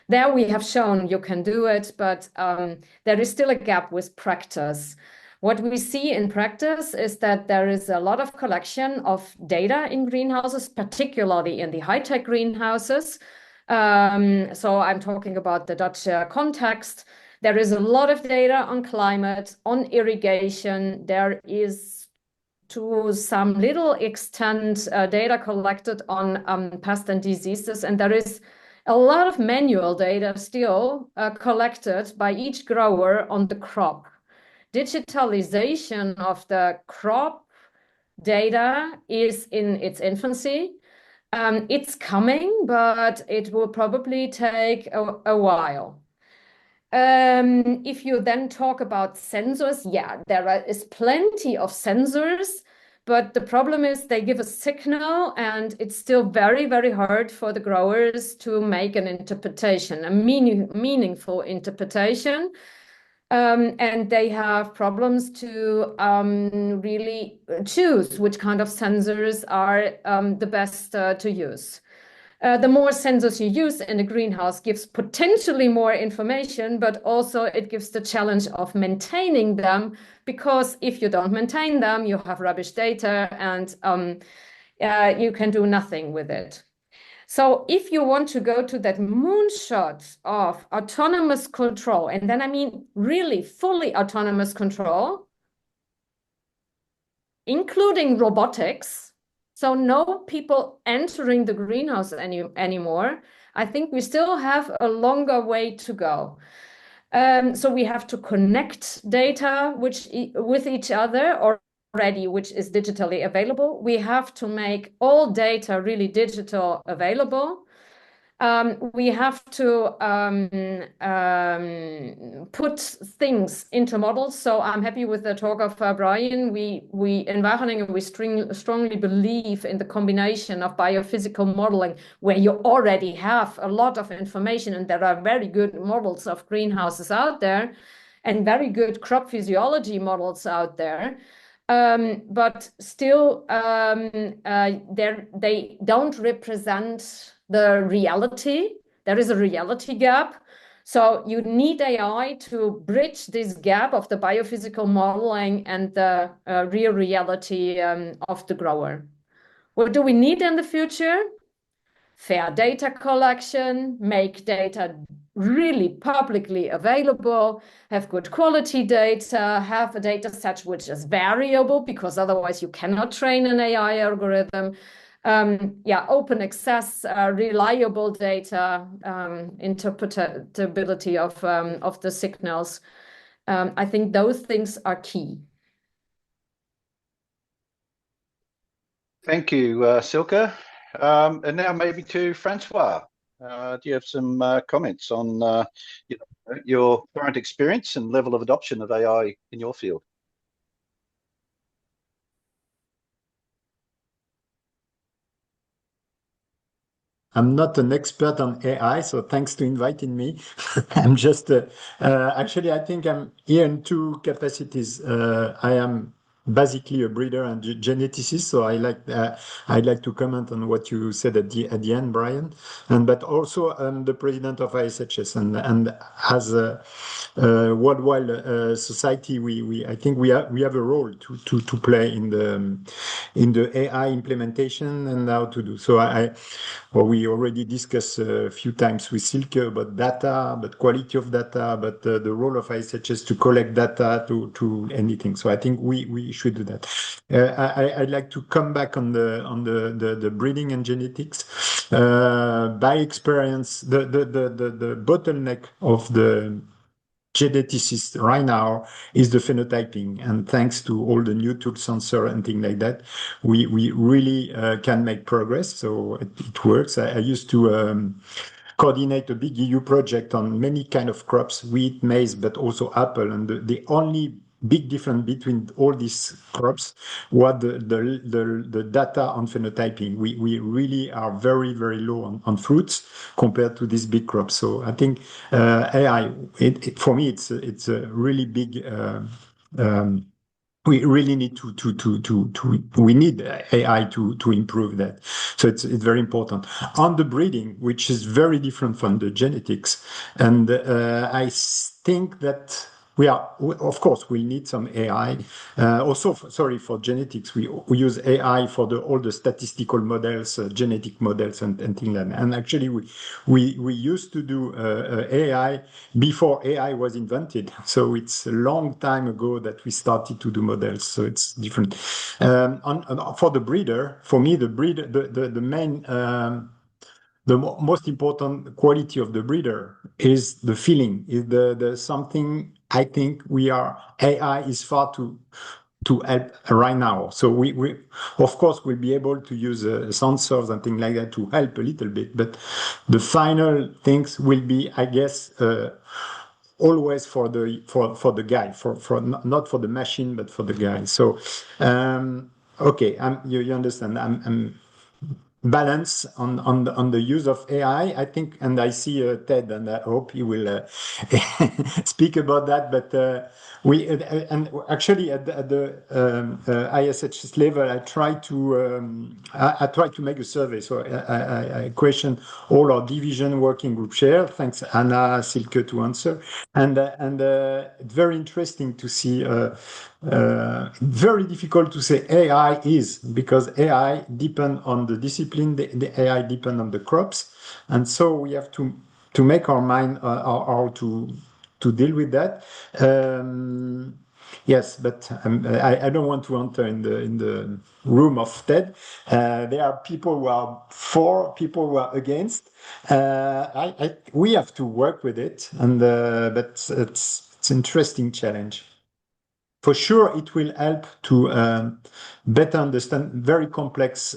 there we have shown you can do it, but there is still a gap with practice. What we see in practice is that there is a lot of collection of data in greenhouses, particularly in the high-tech greenhouses. So I'm talking about the Dutch context. There is a lot of data on climate, on irrigation. There is, to some little extent, data collected on pests and diseases. And there is a lot of manual data still collected by each grower on the crop. Digitalization of the crop data is in its infancy. It's coming, but it will probably take a while. If you then talk about sensors, yeah, there is plenty of sensors, but the problem is they give a signal and it's still very, very hard for the growers to make an interpretation, a meaningful interpretation. And they have problems to really choose which kind of sensors are the best to use. The more sensors you use in a greenhouse gives potentially more information, but also it gives the challenge of maintaining them, because if you don't maintain them, you have rubbish data and you can do nothing with it. So if you want to go to that moonshot of autonomous control, and then I mean really fully autonomous control, including robotics, so no people entering the greenhouse anymore, I think we still have a longer way to go. So we have to connect data with each other already, which is digitally available. We have to make all data really digital available. We have to put things into models. So I'm happy with the talk of Brian. We in Wageningen, we strongly believe in the combination of biophysical modeling, where you already have a lot of information, and there are very good models of greenhouses out there and very good crop physiology models out there. But still, they don't represent the reality. There is a reality gap. So you need AI to bridge this gap of the biophysical modeling and the real reality of the grower. What do we need in the future? Fair data collection, make data really publicly available, have good quality data, have a data set which is variable, because otherwise you cannot train an AI algorithm. Open access, reliable data, interpretability of the signals. I think those things are key. Thank you, Silke. And now maybe to Francois. Do you have some comments on your current experience and level of adoption of AI in your field? I'm not an expert on AI, so thanks to inviting me. I'm just actually, I think I'm here in two capacities. I am basically a breeder and geneticist, so I'd like to comment on what you said at the end, Brian. But also I'm the president of ISHS, and as a worldwide society, I think we have a role to play in the AI implementation and how to do so. We already discussed a few times with Silke about data, but quality of data, but the role of ISHS to collect data to anything. So I think we should do that. I'd like to come back on the breeding and genetics. By experience, the bottleneck of the geneticist right now is the phenotyping, and thanks to all the new tool sensor and things like that, we really can make progress. So it works. I used to coordinate a big EU project on many kind of crops, wheat, maize, but also apple, and the only big difference between all these crops was the data on phenotyping. We really are very, very low on fruits compared to these big crops. So I think AI, for me, it's a really big. We really need we need AI to improve that. So it's very important. On the breeding, which is very different from the genetics, and I think that of course, we need some AI. Also, sorry, for genetics, we use AI for all the statistical models, genetic models, and things like that. And actually, we used to do AI before AI was invented. So it's a long time ago that we started to do models. So it's different. For the breeder, for me, the main. The most important quality of the breeder is the feeling, is the something I think AI is far to help right now. So we of course we'll be able to use sensors and things like that to help a little bit, but the final things will be, I guess, always for the guy, for not for the machine, but for the guy. So okay, you understand. I'm balance on the use of AI, I think, and I see Ted, and I hope he will speak about that. But and actually at the ISHS level, I try to make a survey. So I question all our division working group share. Thanks, Anna, Silke, to answer, and it's very interesting to see. Very difficult to say AI is, because AI depend on the discipline, the AI depend on the crops, and so we have to make our mind how to deal with that. Yes, but I don't want to enter in the room of TED. There are people who are for, people who are against. We have to work with it, and but it's an interesting challenge. For sure, it will help to better understand very complex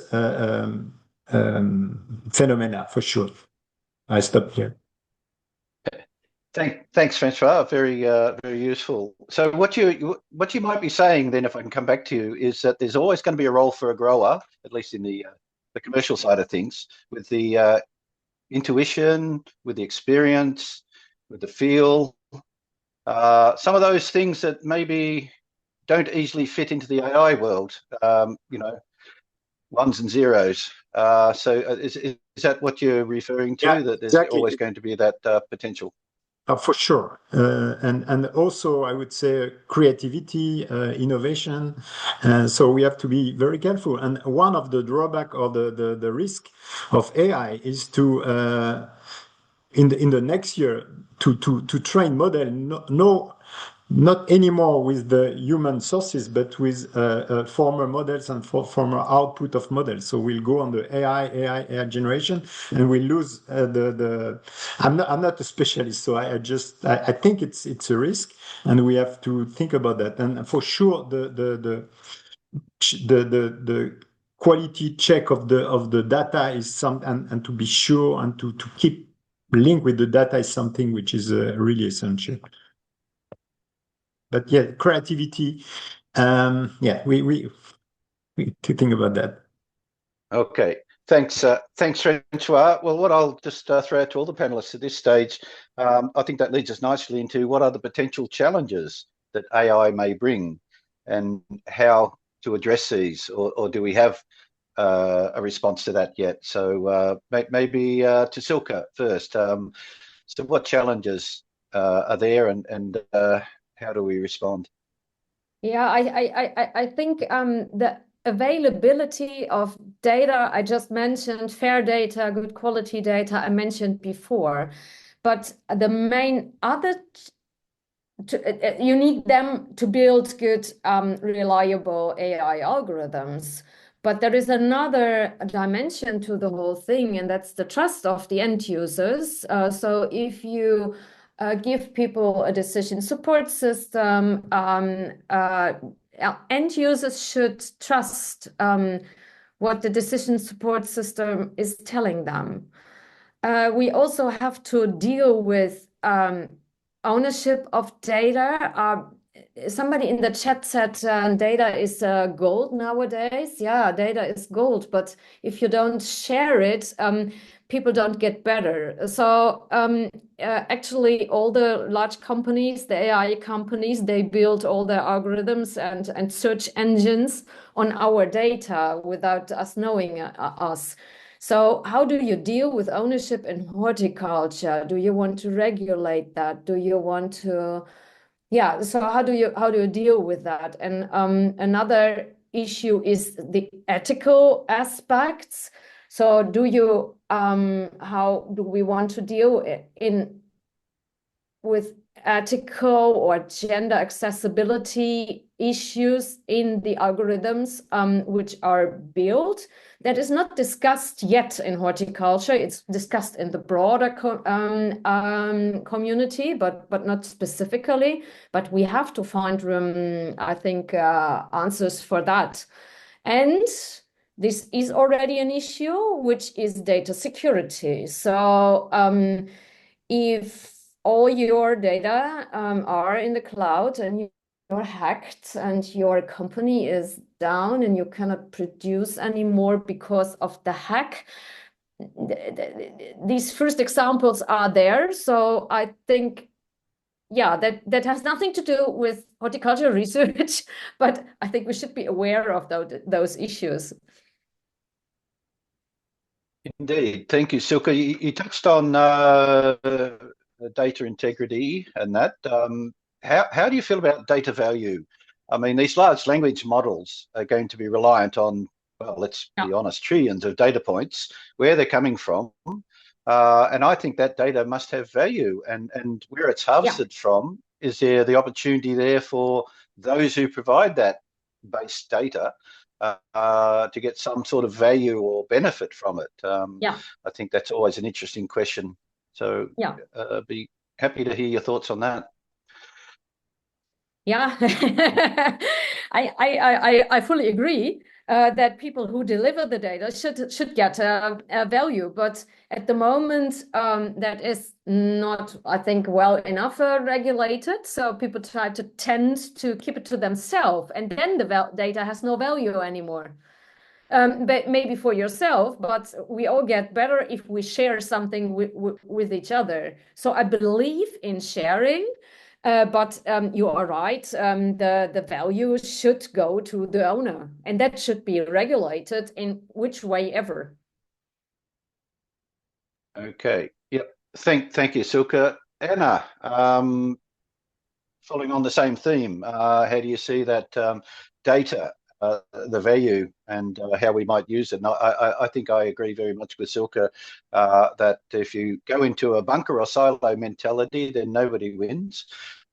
phenomena, for sure. I stop here. Thanks, Francois. Very useful. So what you might be saying then, if I can come back to you, is that there's always going to be a role for a grower, at least in the commercial side of things, with the intuition, with the experience, with the feel. Some of those things that maybe don't easily fit into the AI world, ones and zeros. So is that what you're referring to? Yeah, that there's exactly. Always going to be that potential? For sure. And also, I would say creativity, innovation. So we have to be very careful. And one of the drawback or the risk of AI is to, in the next year, to train model, not anymore with the human sources, but with former models and former output of models. So we'll go on the AI generation, and we'll lose I'm not a specialist, so I think it's a risk, and we have to think about that. And for sure, the quality check of the data is something, and to be sure and to keep link with the data is something which is really essential. But yeah, creativity. We to think about that. Okay, thanks, Francois. Well, what I'll just throw out to all the panelists at this stage, I think that leads us nicely into what are the potential challenges that AI may bring. and how to address these, or do we have a response to that yet? So maybe to Silke first. So what challenges are there, and how do we respond? Yeah, I think the availability of data, I just mentioned fair data, good quality data, I mentioned before. But the main other, you need them to build good, reliable AI algorithms. But there is another dimension to the whole thing, and that's the trust of the end users. So if you give people a decision support system, end users should trust what the decision support system is telling them. We also have to deal with ownership of data. Somebody in the chat said data is gold nowadays. Yeah, data is gold, but if you don't share it, people don't get better. So actually, all the large companies, the AI companies, they build all their algorithms and search engines on our data without us knowing us. So how do you deal with ownership in horticulture? Do you want to regulate that? Do you want to, yeah, so how do you deal with that? And another issue is the ethical aspects. So how do we want to deal with ethical or gender accessibility issues in the algorithms which are built? That is not discussed yet in horticulture. It's discussed in the broader community, but not specifically. But we have to find, I think, answers for that. And this is already an issue, which is data security. So if all your data are in the cloud and you're hacked and your company is down and you cannot produce anymore because of the hack, these first examples are there. So I think, yeah, that has nothing to do with horticulture research, but I think we should be aware of those issues. Indeed. Thank you, Silke. You touched on data integrity and that. How do you feel about data value? I mean, these large language models are going to be reliant on, well, let's be honest, trillions of data points, where they're coming from. And I think that data must have value. And where it's harvested from, is there the opportunity there for those who provide that base data to get some sort of value or benefit from it? I think that's always an interesting question. So be happy to hear your thoughts on that. Yeah, I fully agree that people who deliver the data should get a value, but at the moment that is not, I think, well enough regulated. So people tend to keep it to themselves, and then the data has no value anymore. But maybe for yourself, but we all get better if we share something with each other. So I believe in sharing. But you are right. The value should go to the owner, and that should be regulated in which way ever. Okay. Yep. Thank you, Silke. Anna, following on the same theme, how do you see that data, the value, and how we might use it? And I think I agree very much with Silke that if you go into a bunker or silo mentality, then nobody wins.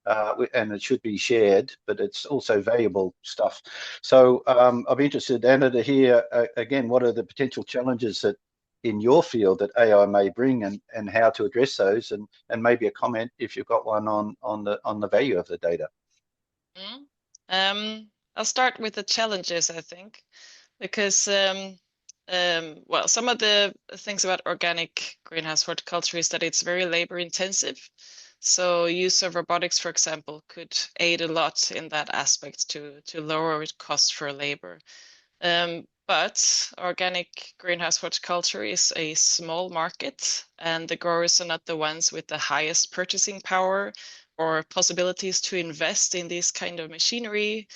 And it should be shared, but it's also valuable stuff. So I'll be interested, Anna, to hear again, what are the potential challenges that in your field that AI may bring, and how to address those, and maybe a comment if you've got one on the value of the data. I'll start with the challenges, I think, because well, some of the things about organic greenhouse horticulture is that it's very labor intensive. So use of robotics, for example, could aid a lot in that aspect to lower cost for labor. But organic greenhouse horticulture is a small market, and the growers are not the ones with the highest purchasing power or possibilities to invest in this kind of machinery.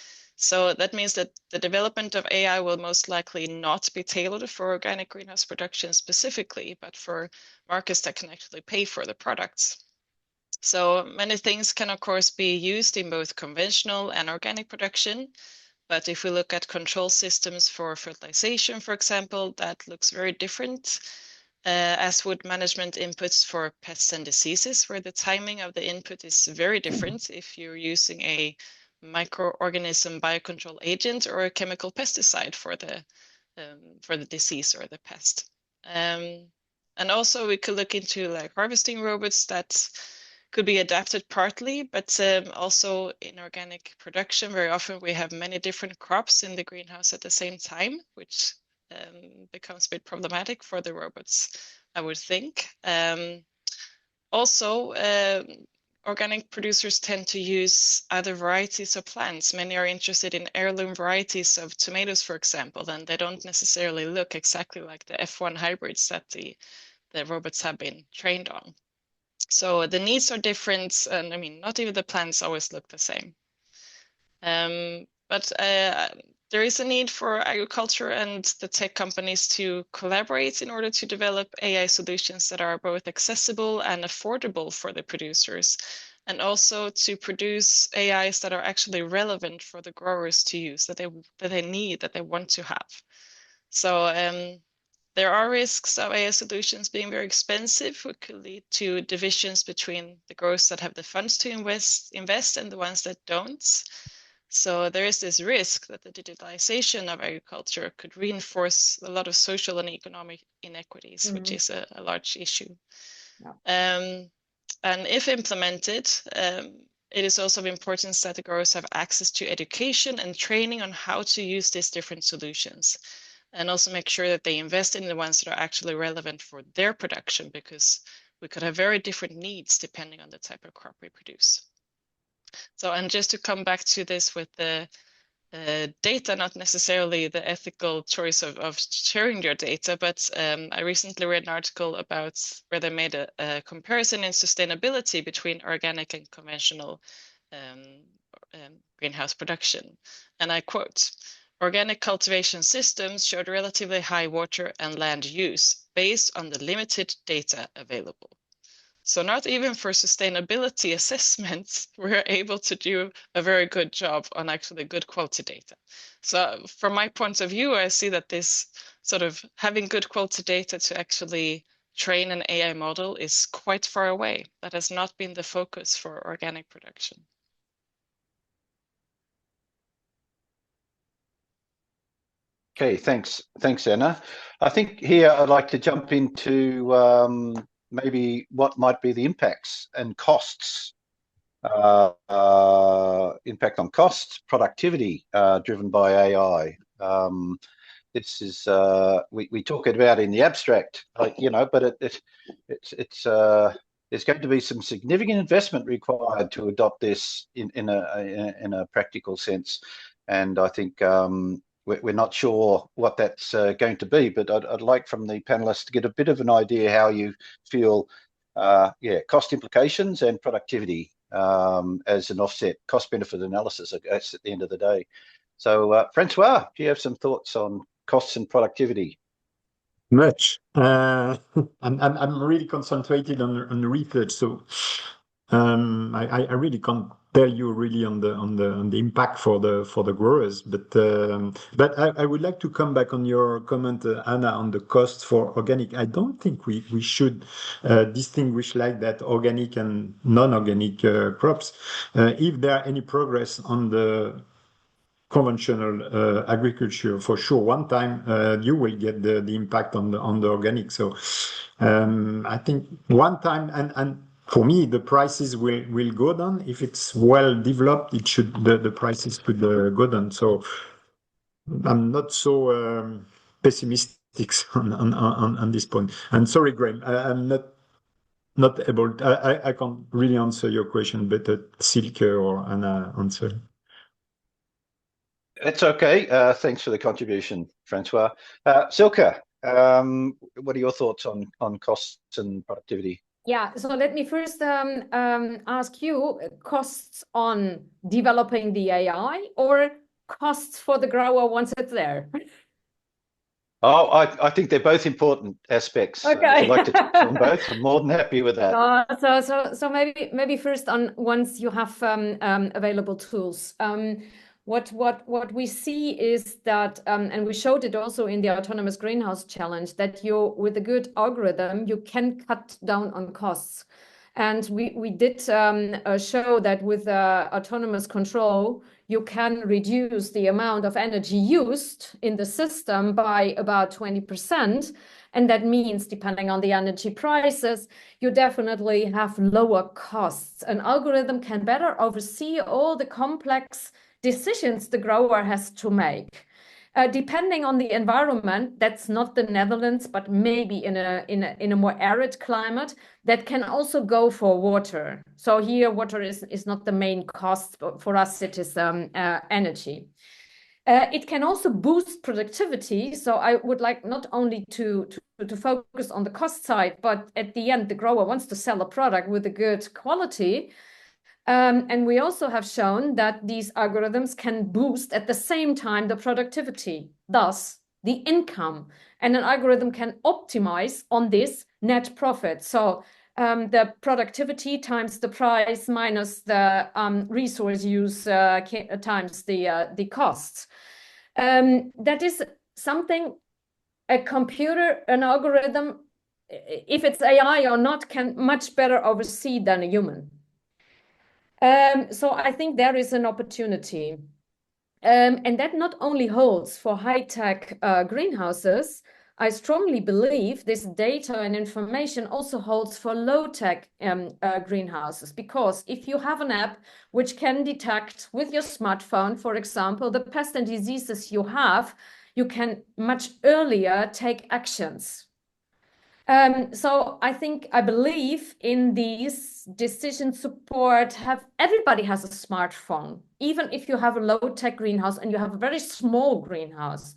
So that means that the development of AI will most likely not be tailored for organic greenhouse production specifically, but for markets that can actually pay for the products. So many things can, of course, be used in both conventional and organic production. But if we look at control systems for fertilization, for example, that looks very different, as would management inputs for pests and diseases, where the timing of the input is very different if you're using a microorganism biocontrol agent or a chemical pesticide for the disease or the pest. And also we could look into like harvesting robots that could be adapted partly, but also in organic production, very often we have many different crops in the greenhouse at the same time, which becomes a bit problematic for the robots, I would think. Also, organic producers tend to use other varieties of plants. Many are interested in heirloom varieties of tomatoes, for example, and they don't necessarily look exactly like the F1 hybrids that the robots have been trained on. So the needs are different, and I mean, not even the plants always look the same. But there is a need for agriculture and the tech companies to collaborate in order to develop AI solutions that are both accessible and affordable for the producers, and also to produce AIs that are actually relevant for the growers to use, that they need, that they want to have. So there are risks of AI solutions being very expensive, which could lead to divisions between the growers that have the funds to invest and the ones that don't. So there is this risk that the digitalization of agriculture could reinforce a lot of social and economic inequities, which is a large issue. Yeah. And if implemented, it is also of importance that the growers have access to education and training on how to use these different solutions, and also make sure that they invest in the ones that are actually relevant for their production, because we could have very different needs depending on the type of crop we produce. So, and just to come back to this with the data, not necessarily the ethical choice of sharing your data, but I recently read an article about where they made a comparison in sustainability between organic and conventional greenhouse production. And I quote, "Organic cultivation systems showed relatively high water and land use based on the limited data available." So not even for sustainability assessments, we're able to do a very good job on actually good quality data. So from my point of view, I see that this sort of having good quality data to actually train an AI model is quite far away. That has not been the focus for organic production. Okay, thanks, Anna. I think here I'd like to jump into maybe what might be the impacts and costs, impact on costs, productivity driven by AI. This is we talk about in the abstract, you know, but there's going to be some significant investment required to adopt this in a practical sense, and I think we're not sure what that's going to be, but I'd like from the panelists to get a bit of an idea how you feel, cost implications and productivity as an offset, cost-benefit analysis, I guess, at the end of the day. So, Francois, do you have some thoughts on costs and productivity? Much. I'm really concentrated on the research, so I really can't tell you really on the impact for the growers, but I would like to come back on your comment, Anna, on the cost for organic. I don't think we should distinguish like that organic and non-organic crops. If there are any progress on the conventional agriculture, for sure, one time you will get the impact on the organic. So I think one time, and for me, the prices will go down. If it's well developed, the prices could go down. So I'm not so pessimistic on this point. And sorry, Graeme, I'm not able. I can't really answer your question, but Silke or Anna answer. It's okay. Thanks for the contribution, Francois. Silke, what are your thoughts on costs and productivity? Yeah, so let me first ask you, costs on developing the AI or costs for the grower once it's there? Oh, I think they're both important aspects. Okay. If you'd like to touch on both, I'm more than happy with that. So maybe first on once you have available tools. What we see is that, and we showed it also in the autonomous greenhouse challenge, that you, with a good algorithm, you can cut down on costs. And we did show that with autonomous control, you can reduce the amount of energy used in the system by about 20%. And that means, depending on the energy prices, you definitely have lower costs. An algorithm can better oversee all the complex decisions the grower has to make. Depending on the environment, that's not the Netherlands, but maybe in a more arid climate, that can also go for water. So here, water is not the main cost, but for us, it is energy. It can also boost productivity. So I would like not only to focus on the cost side, but at the end, the grower wants to sell a product with a good quality. And we also have shown that these algorithms can boost at the same time the productivity, thus the income. And an algorithm can optimize on this net profit. So the productivity times the price minus the resource use times the costs. That is something a computer, an algorithm, if it's AI or not, can much better oversee than a human. So I think there is an opportunity. And that not only holds for high-tech greenhouses, I strongly believe this data and information also holds for low-tech greenhouses, because if you have an app which can detect with your smartphone, for example, the pests and diseases you have, you can much earlier take actions. So I believe in these decision support. Everybody has a smartphone, even if you have a low-tech greenhouse and you have a very small greenhouse.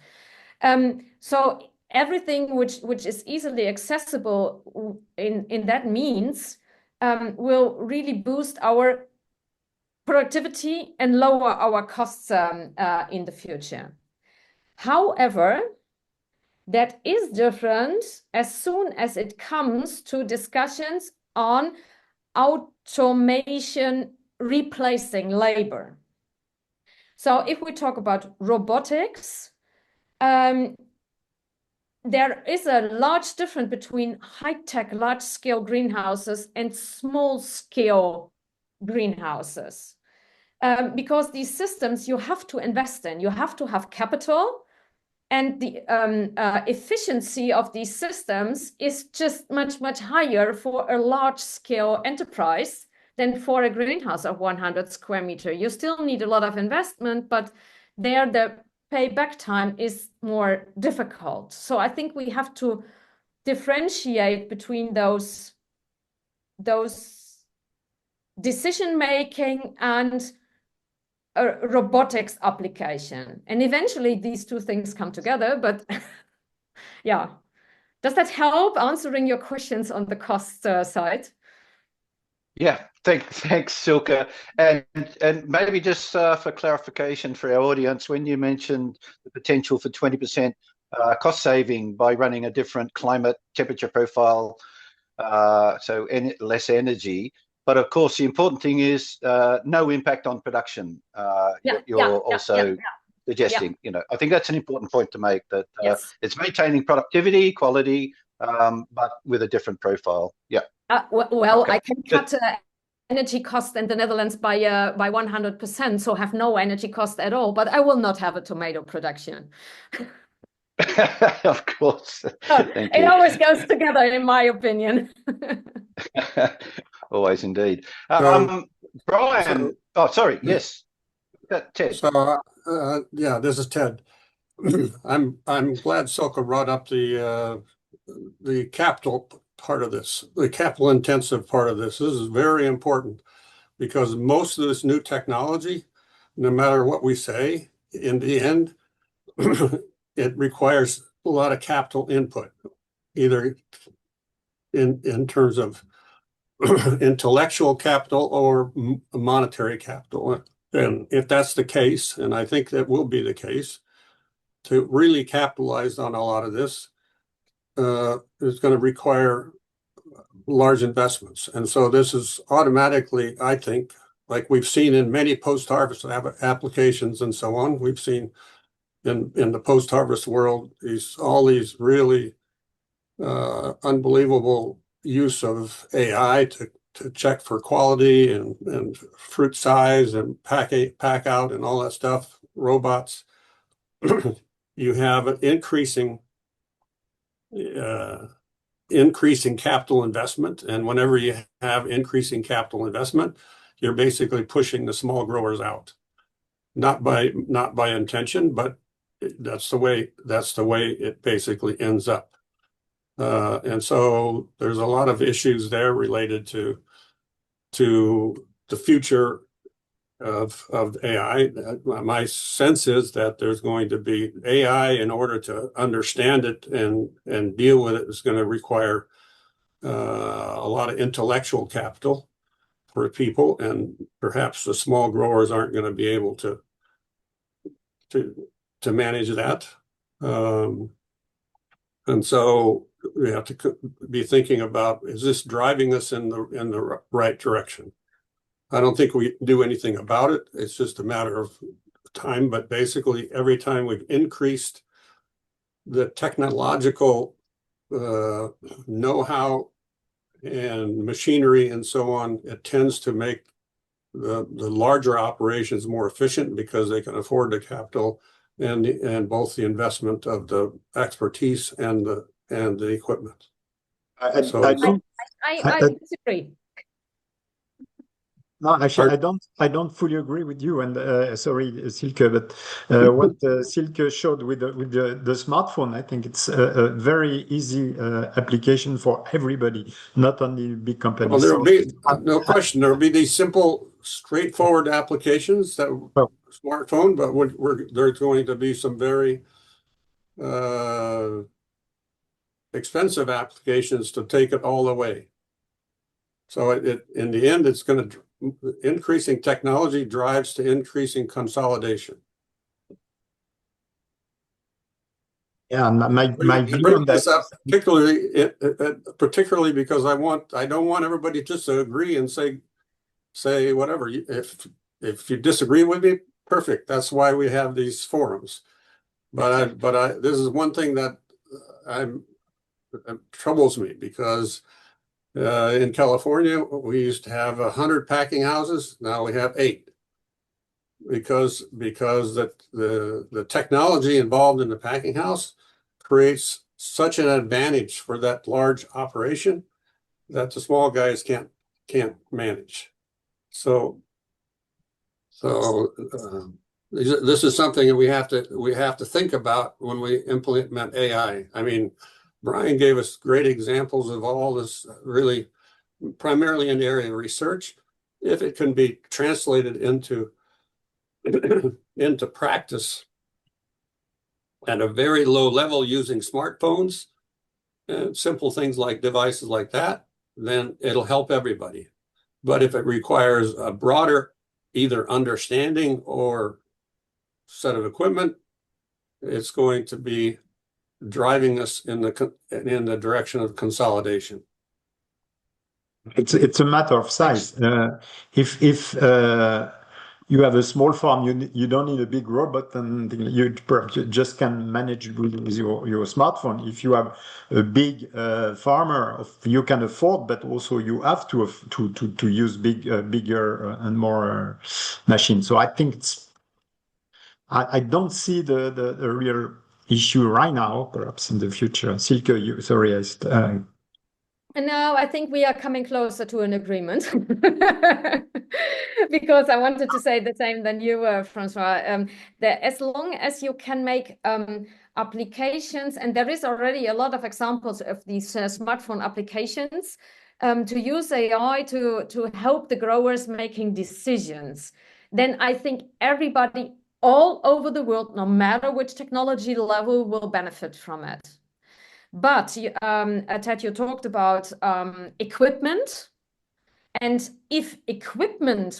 So everything which is easily accessible in that means will really boost our productivity and lower our costs in the future. However, that is different as soon as it comes to discussions on automation replacing labor. So if we talk about robotics, there is a large difference between high-tech, large-scale greenhouses and small-scale greenhouses. Because these systems you have to invest in, you have to have capital, and the efficiency of these systems is just much higher for a large-scale enterprise than for a greenhouse of 100 square meters. You still need a lot of investment, but there the payback time is more difficult. So I think we have to differentiate between those decision-making and a robotics application. And eventually these two things come together, but yeah. Does that help answering your questions on the cost side? Yeah, thanks, Silke. And maybe just for clarification for our audience, when you mentioned the potential for 20% cost saving by running a different climate temperature profile, so less energy, but of course the important thing is no impact on production. You're also suggesting, I think that's an important point to make, that it's maintaining productivity, quality, but with a different profile. Yeah. Well, okay. I can cut energy cost in the Netherlands by 100%, so have no energy cost at all, but I will not have a tomato production. Of course. It always goes together, in my opinion. Always indeed. Brian, sorry, yes. Ted. So, yeah, this is Ted. I'm glad Silke brought up the capital part of this, the capital intensive part of this. This is very important because most of this new technology, no matter what we say, in the end, it requires a lot of capital input, either in terms of intellectual capital or monetary capital. And if that's the case, and I think that will be the case, to really capitalize on a lot of this is going to require large investments. And so this is automatically, I think, like we've seen in many post-harvest applications and so on, we've seen in the post-harvest world, all these really unbelievable use of AI to check for quality and fruit size and pack out and all that stuff, robots. You have an increasing capital investment, and whenever you have increasing capital investment, you're basically pushing the small growers out, not by intention, but that's the way it basically ends up. And so there's a lot of issues there related to the future of AI. My sense is that there's going to be AI, in order to understand it and deal with it, is going to require a lot of intellectual capital for people, and perhaps the small growers aren't going to be able to manage that. And so we have to be thinking about, is this driving us in the right direction? I don't think we do anything about it. It's just a matter of time. But basically, every time we've increased the technological know-how and machinery and so on, it tends to make the larger operations more efficient, because they can afford the capital and both the investment of the expertise and the equipment. I disagree. No, actually, I don't fully agree with you. And sorry, Silke, but what Silke showed with the smartphone, I think it's a very easy application for everybody, not only big companies. Well, there will be no question. There will be these simple, straightforward applications that smartphone, but there's going to be some very expensive applications to take it all the way. So in the end, it's going to increasing technology drives to increasing consolidation. Yeah, my view on that, up particularly because I don't want everybody just to agree and say whatever. If you disagree with me, perfect. That's why we have these forums. But this is one thing that troubles me, because in California, we used to have 100 packing houses. Now we have 8, because the technology involved in the packing house creates such an advantage for that large operation that the small guys can't manage. So this is something that we have to think about when we implement AI. I mean, Brian gave us great examples of all this, really primarily in the area of research. If it can be translated into practice at a very low level using smartphones and simple things like devices like that, then it'll help everybody. But if it requires a broader either understanding or set of equipment, it's going to be driving us in the direction of consolidation. It's a matter of size. If you have a small farm, you don't need a big robot, and you just can manage with your smartphone. If you have a big farmer, you can afford, but also you have to use bigger and more machines. So I think I don't see the real issue right now. Perhaps in the future. Silke, sorry, No, I think we are coming closer to an agreement, because I wanted to say the same than you, Francois. That as long as you can make applications, and there is already a lot of examples of these smartphone applications, to use AI to help the growers making decisions, then I think everybody all over the world, no matter which technology level, will benefit from it. But Ted, you talked about equipment, And if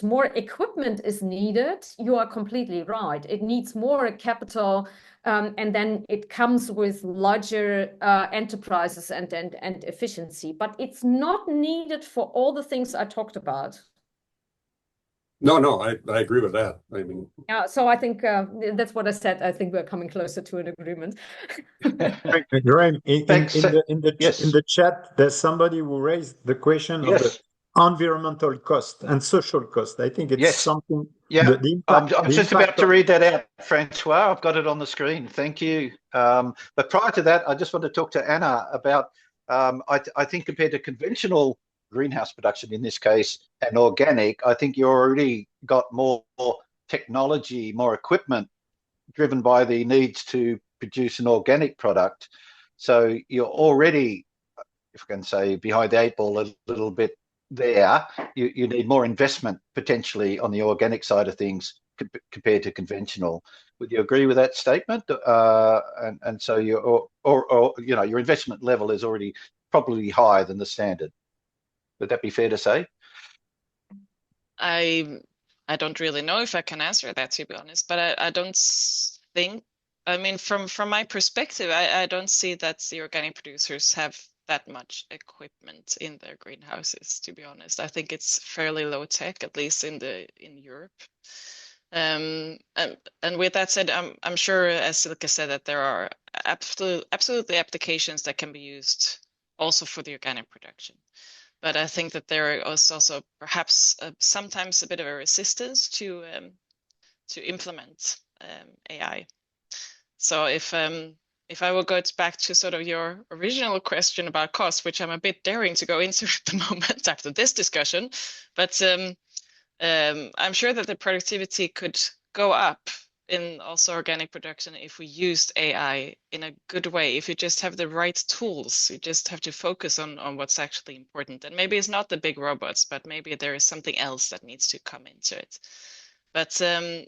more equipment is needed, you are completely right. It needs more capital, and then it comes with larger enterprises and efficiency. But it's not needed for all the things I talked about. No, I agree with that. I mean, yeah. So I think that's what I said. I think we're coming closer to an agreement. Graeme, in Yes. the chat, there's somebody who raised the question of the Yes. environmental cost and social cost. I think it's Yes. something. Yeah, the impact, I'm just about to read that out, Francois. I've got it on the screen. Thank you. But prior to that, I just want to talk to Anna about, I think compared to conventional greenhouse production in this case and organic, I think you already got more technology, more equipment driven by the needs to produce an organic product. So you're already, if I can say, behind the 8 ball a little bit there. You need more investment potentially on the organic side of things compared to conventional. Would you agree with that statement? And so your your investment level is already probably higher than the standard. Would that be fair to say? I don't really know if I can answer that, to be honest, but I don't think, I mean, from my perspective, I don't see that the organic producers have that much equipment in their greenhouses, to be honest. I think it's fairly low tech, at least in Europe. And with that said, I'm sure, as Silke said, that there are absolutely applications that can be used also for the organic production. But I think that there is also perhaps sometimes a bit of a resistance to implement AI. So if I will go back to sort of your original question about cost, which I'm a bit daring to go into at the moment after this discussion, but I'm sure that the productivity could go up in also organic production if we used AI in a good way. If you just have the right tools, you just have to focus on what's actually important. And maybe it's not the big robots, but maybe there is something else that needs to come into it. But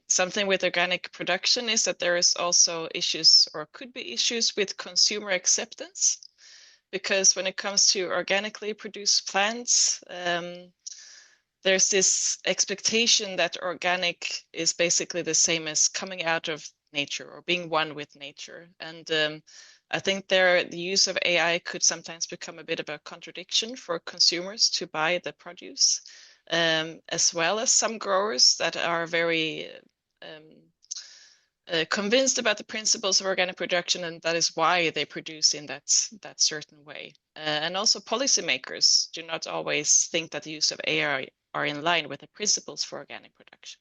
something with organic production is that there is also issues, or could be issues, with consumer acceptance. Because when it comes to organically produced plants, there's this expectation that organic is basically the same as coming out of nature or being one with nature. And I think the use of AI could sometimes become a bit of a contradiction for consumers to buy the produce, as well as some growers that are very convinced about the principles of organic production, and that is why they produce in that certain way. And also policymakers do not always think that the use of AI are in line with the principles for organic production.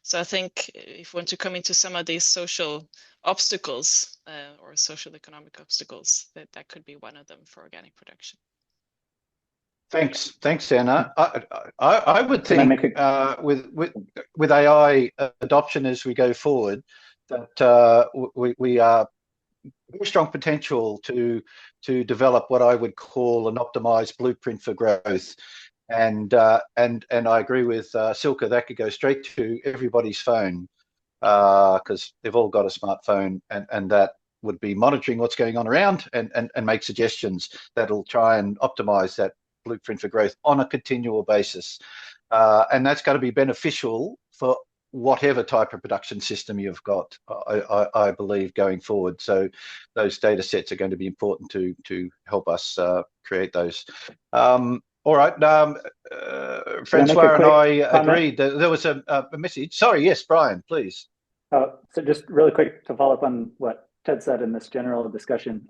So I think if we want to come into some of these social obstacles or social economic obstacles, that could be one of them for organic production. Thanks, Anna. I would think with AI adoption as we go forward, that we are very strong potential to develop what I would call an optimized blueprint for growth. And I agree with Silke, that could go straight to everybody's phone, because they've all got a smartphone, and that would be monitoring what's going on around and make suggestions that'll try and optimize that blueprint for growth on a continual basis. And that's going to be beneficial for whatever type of production system you've got, I believe, going forward. So those data sets are going to be important to help us create those. All right, Francois and I agreed that there was a message. Sorry, yes, Brian, please. So just really quick to follow up on what Ted said in this general discussion.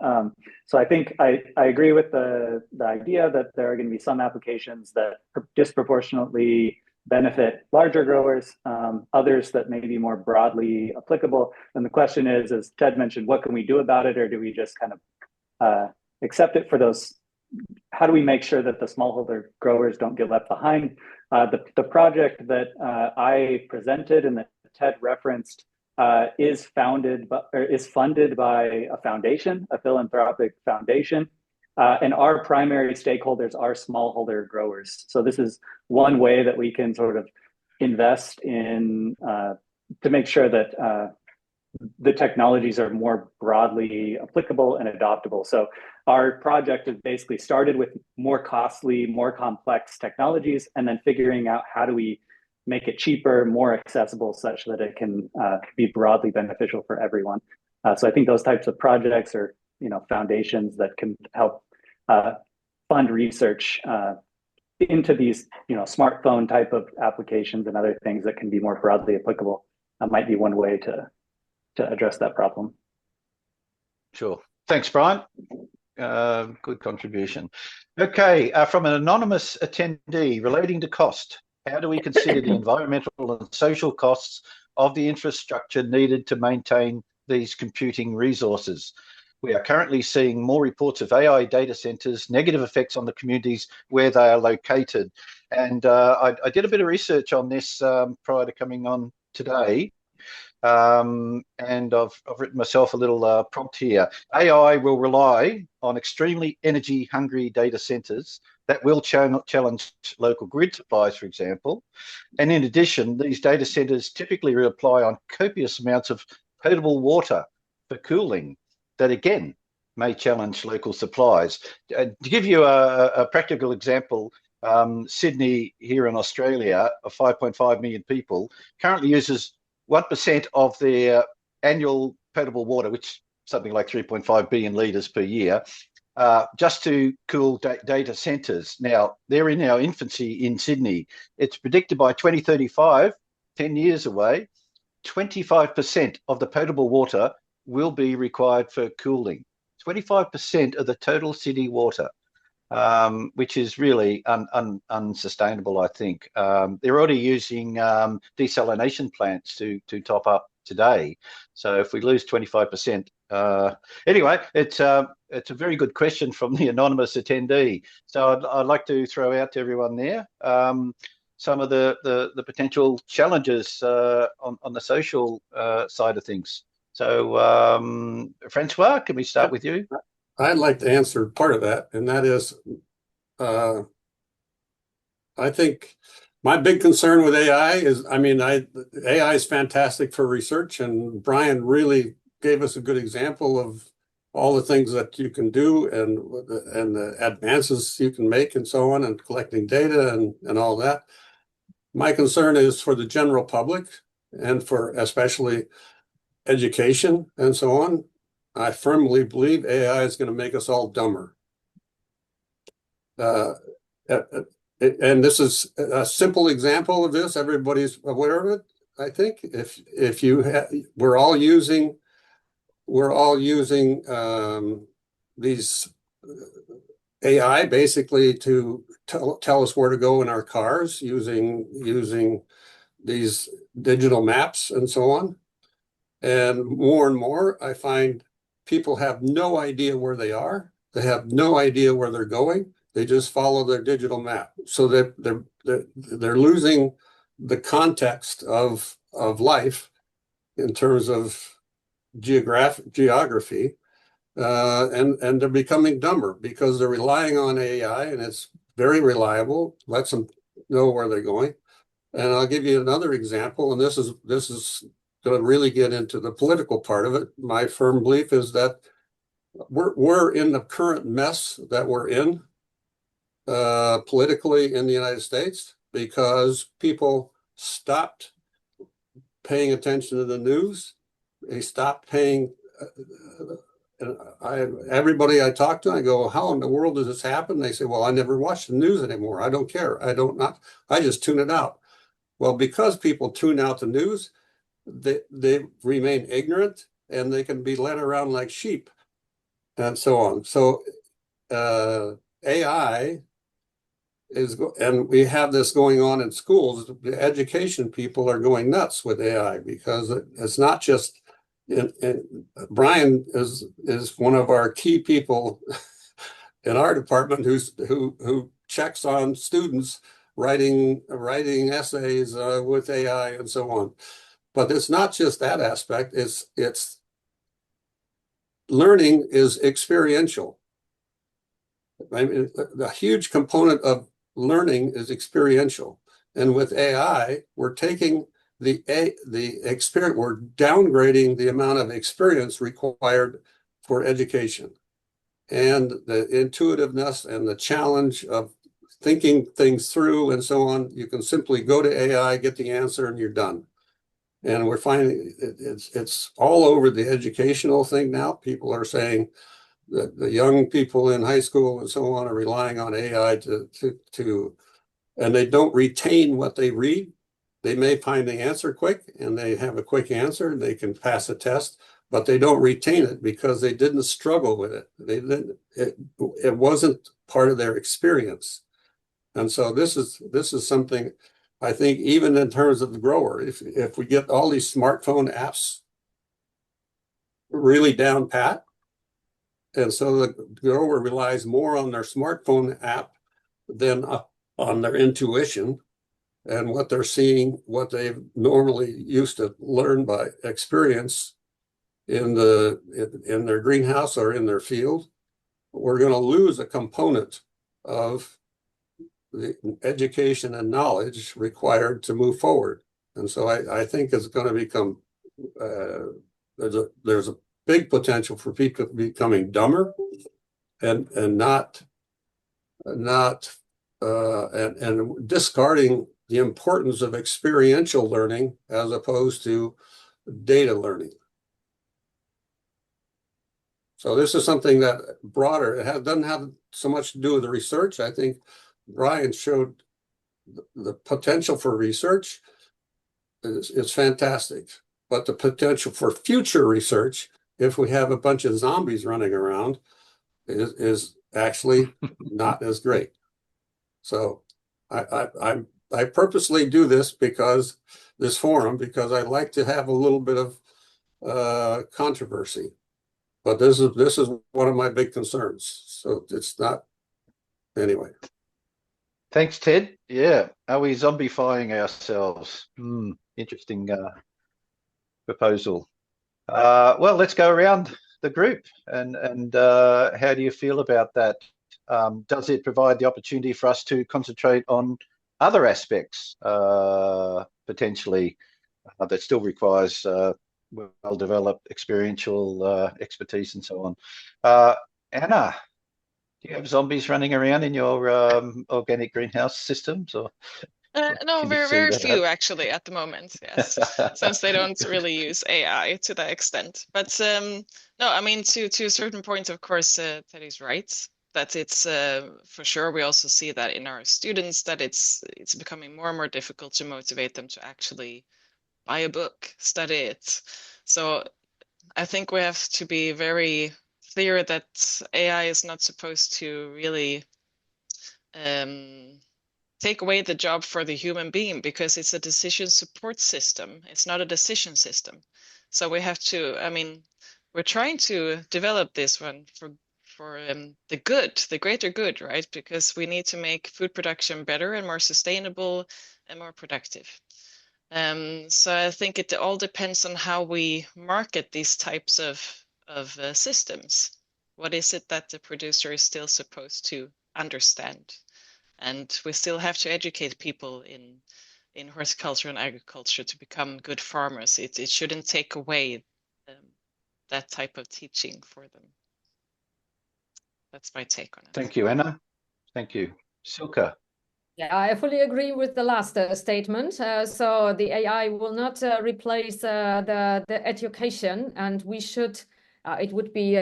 So I think I agree with the idea that there are going to be some applications that disproportionately benefit larger growers, others that may be more broadly applicable. And the question is, as Ted mentioned, what can we do about it, or do we just kind of accept it for those? How do we make sure that the smallholder growers don't get left behind? The project that I presented and that Ted referenced is funded by a foundation, a philanthropic foundation, and our primary stakeholders are smallholder growers. So this is one way that we can sort of invest in to make sure that the technologies are more broadly applicable and adoptable. So our project has basically started with more costly, more complex technologies, and then figuring out how do we make it cheaper, more accessible, such that it can be broadly beneficial for everyone. So I think those types of projects are, foundations that can help fund research into these, smartphone type of applications and other things that can be more broadly applicable. Might be one way to address that problem. Sure. Thanks, Brian. Good contribution. Okay, from an anonymous attendee relating to cost, how do we consider the environmental and social costs of the infrastructure needed to maintain these computing resources? We are currently seeing more reports of AI data centers, negative effects on the communities where they are located. And I did a bit of research on this prior to coming on today. And I've written myself a little prompt here. AI will rely on extremely energy-hungry data centers that will challenge local grid supplies, for example. And in addition, these data centers typically rely on copious amounts of potable water for cooling that, again, may challenge local supplies. To give you a practical example, Sydney here in Australia, of 5.5 million people, currently uses 1% of their annual potable water, which is something like 3.5 billion litres per year, just to cool data centres. Now, they're in our infancy in Sydney. It's predicted by 2035, 10 years away, 25% of the potable water will be required for cooling. 25% of the total city water, which is really unsustainable, I think. They're already using desalination plants to top up today. So if we lose 25%, anyway, it's a very good question from the anonymous attendee. So I'd like to throw out to everyone there some of the potential challenges on the social side of things. So Francois, can we start with you? I'd like to answer part of that, and that is, I think my big concern with AI is, AI is fantastic for research, and Brian really gave us a good example of all the things that you can do and the advances you can make and so on, and collecting data and all that. My concern is for the general public and for especially education and so on. I firmly believe AI is going to make us all dumber. And this is a simple example of this. Everybody's aware of it, I think. If you we're all using these AI basically to tell us where to go in our cars using these digital maps and so on. And more, I find people have no idea where they are. They have no idea where they're going. They just follow their digital map. So that they're losing the context of life in terms of geography, and they're becoming dumber because they're relying on AI, and it's very reliable, lets them know where they're going. And I'll give you another example, and this is going to really get into the political part of it. My firm belief is that we're in the current mess that we're in politically in the United States because people stopped paying attention to the news. They stopped paying. Everybody I talk to, I go, how in the world does this happen? They say, well, I never watch the news anymore. I don't care. I just tune it out. Well, because people tune out the news, they remain ignorant and they can be led around like sheep and so on. So AI is, and we have this going on in schools. The education people are going nuts with AI because it's not just, Brian is one of our key people in our department who checks on students writing essays with AI and so on. But it's not just that aspect. It's learning is experiential. A huge component of learning is experiential. And with AI, we're taking the experience, we're downgrading the amount of experience required for education, and the intuitiveness and the challenge of thinking things through and so on. You can simply go to AI, get the answer, and you're done. And we're finding it's all over the educational thing now. People are saying that the young people in high school and so on are relying on AI and they don't retain what they read. They may find the answer quick and they have a quick answer and they can pass a test, but they don't retain it because they didn't struggle with it. It wasn't part of their experience. And so this is something, I think, even in terms of the grower, if we get all these smartphone apps really down pat, and so the grower relies more on their smartphone app than on their intuition and what they're seeing, what they've normally used to learn by experience in their greenhouse or in their field, we're going to lose a component of the education and knowledge required to move forward. And so I think it's going to become, there's a big potential for people becoming dumber and discarding the importance of experiential learning as opposed to data learning. So this is something that broader, doesn't have so much to do with the research. I think Brian showed the potential for research is fantastic, but the potential for future research, if we have a bunch of zombies running around, is actually not as great. So I purposely do this because I like to have a little bit of controversy. But this is one of my big concerns. So it's not, anyway. Thanks, Ted. Yeah, are we zombifying ourselves? Interesting proposal. Well, let's go around the group and how do you feel about that? Does it provide the opportunity for us to concentrate on other aspects potentially that still requires well-developed experiential expertise and so on? Anna, do you have zombies running around in your organic greenhouse systems? Or no, very few actually at the moment, yes, since they don't really use AI to that extent. But no, I mean, to a certain point, of course, Teddy's right, that it's for sure, we also see that in our students, that it's becoming more and more difficult to motivate them to actually buy a book, study it. So I think we have to be very clear that AI is not supposed to really take away the job for the human being, because it's a decision support system. It's not a decision system. So we have to, I mean, we're trying to develop this one for the good, the greater good, right? Because we need to make food production better and more sustainable and more productive. So I think it all depends on how we market these types of systems. What is it that the producer is still supposed to understand? And we still have to educate people in horticulture and agriculture to become good farmers. It shouldn't take away that type of teaching for them. That's my take on it. Thank you, Anna. Thank you. Silke. Yeah, I fully agree with the last statement. So the AI will not replace the education, and we should. It would be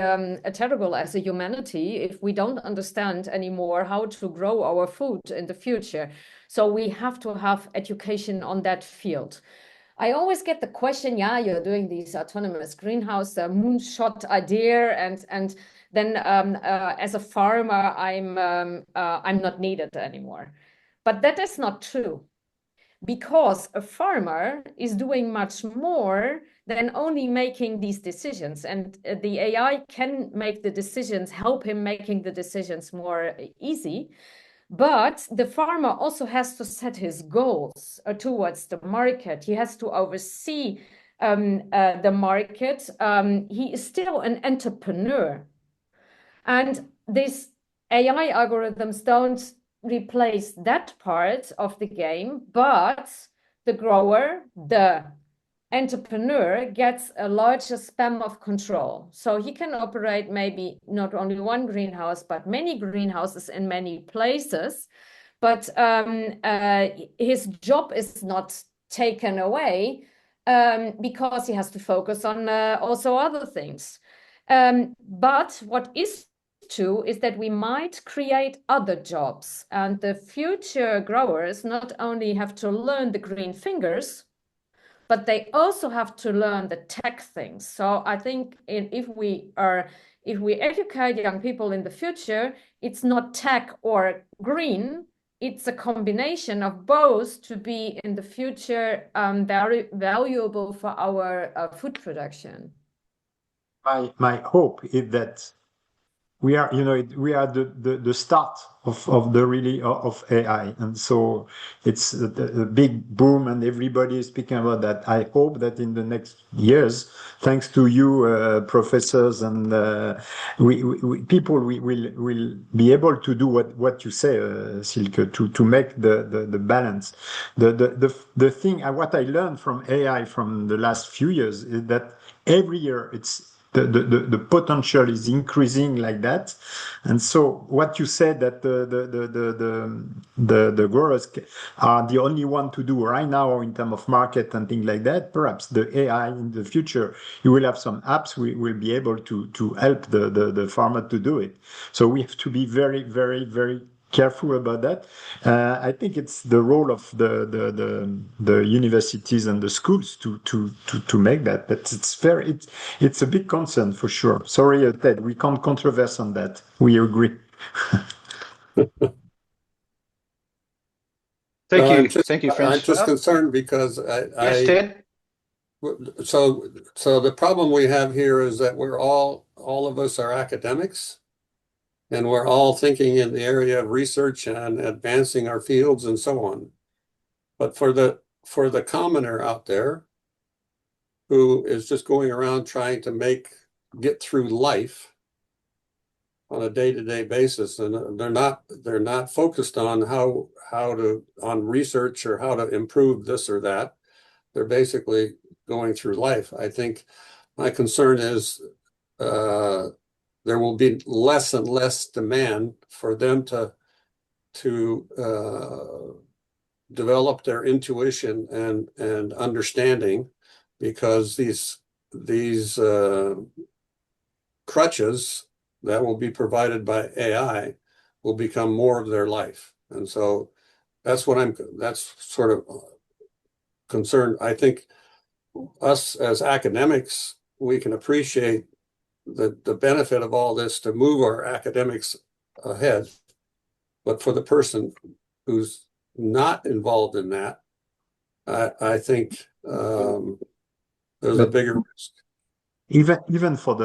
terrible as a humanity if we don't understand anymore how to grow our food in the future. So we have to have education on that field. I always get the question, yeah, you're doing these autonomous greenhouse moonshot idea, and then as a farmer, I'm not needed anymore. But that is not true, because a farmer is doing much more than only making these decisions. And the AI can make the decisions, help him making the decisions more easy. But the farmer also has to set his goals towards the market. He has to oversee the market. He is still an entrepreneur. And these AI algorithms don't replace that part of the game, but the grower, the entrepreneur, gets a larger span of control. So he can operate maybe not only one greenhouse, but many greenhouses in many places. But his job is not taken away because he has to focus on also other things. But what is true is that we might create other jobs, and the future growers not only have to learn the green fingers, but they also have to learn the tech things. So I think if we educate young people in the future, it's not tech or green, it's a combination of both to be in the future very valuable for our food production. My hope is that we are, we are the start of the really of AI, and so it's a big boom, and everybody is speaking about that. I hope that in the next years, thanks to you, professors, and people, we will be able to do what you say, Silke, to make the balance. The thing, what I learned from AI from the last few years is that every year it's the potential is increasing like that. And so what you said that the growers are the only one to do right now in terms of market and things like that, perhaps the AI in the future, you will have some apps we will be able to help the farmer to do it. So we have to be very, very, very careful about that. I think it's the role of the universities and the schools to make that. But it's a big concern for sure. Sorry, Ted, we can't controverse on that. We agree. Thank you, Francois. I'm just concerned because Yes, Ted? So the problem we have here is that we're all of us are academics, and we're all thinking in the area of research and advancing our fields and so on. But for the commoner out there who is just going around trying to get through life on a day-to-day basis, and they're not focused on on research or how to improve this or that. They're basically going through life. I think my concern is there will be less and less demand for them to develop their intuition and understanding, because these crutches that will be provided by AI will become more of their life. And so that's sort of concerned. I think us as academics, we can appreciate the benefit of all this to move our academics ahead. But for the person who's not involved in that, I think there's a bigger risk. Even for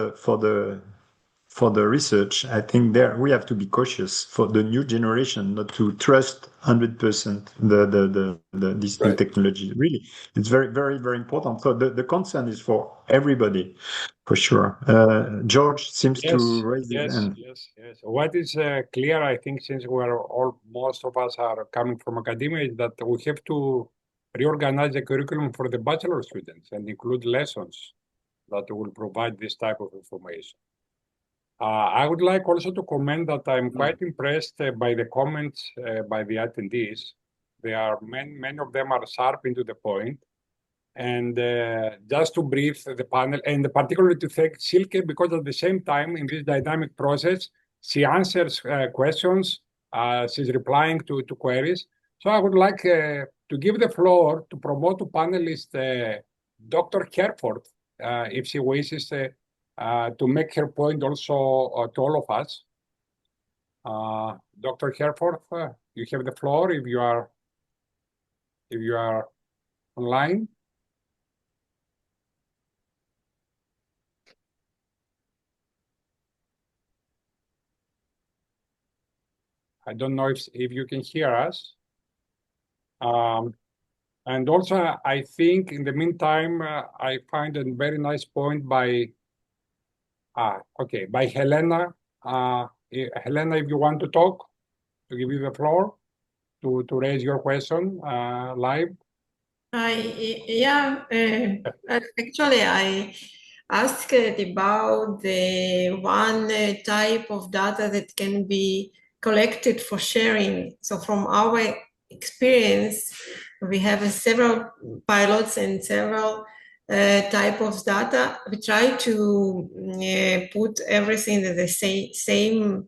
the research, I think there we have to be cautious for the new generation not to trust 100% this new technology. Really, it's very, very, very important. So the concern is for everybody, for sure. George seems to raise his hand. Yes. What is clear, I think, since most of us are coming from academia, is that we have to reorganize the curriculum for the bachelor students and include lessons that will provide this type of information. I would like also to comment that I'm quite impressed by the comments by the attendees. Many of them are sharp and to the point. And just to brief the panel, and particularly to thank Silke, because at the same time, in this dynamic process, she answers questions, she's replying to queries. So I would like to give the floor to promote to panelist Dr. Herford, if she wishes to make her point also to all of us. Dr. Herford, you have the floor if you are online. I don't know if you can hear us. And also, I think in the meantime, I find a very nice point by Helena. Helena, if you want to talk, to give you the floor to raise your question live. Actually, I asked about the one type of data that can be collected for sharing. So from our experience, we have several pilots and several type of data. We try to put everything in the same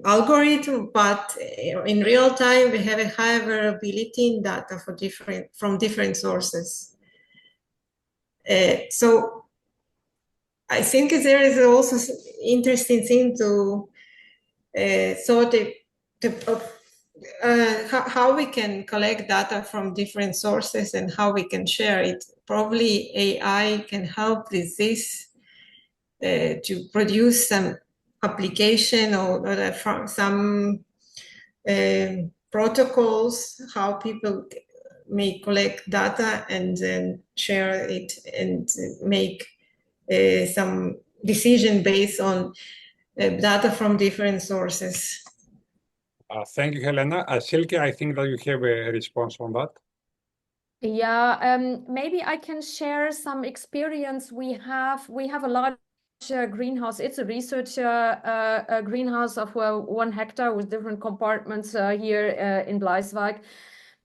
algorithm, but in real time we have a high variability in data from different sources. So I think there is also interesting thing to sort of how we can collect data from different sources and how we can share it. Probably AI can help with this to produce some application or from some protocols, how people may collect data and then share it and make some decision based on data from different sources. Thank you, Helena. Silke, I think that you have a response on that. Yeah, maybe I can share some experience we have. We have a large greenhouse. It's a research greenhouse of 1 hectare with different compartments here in Bleiswijk.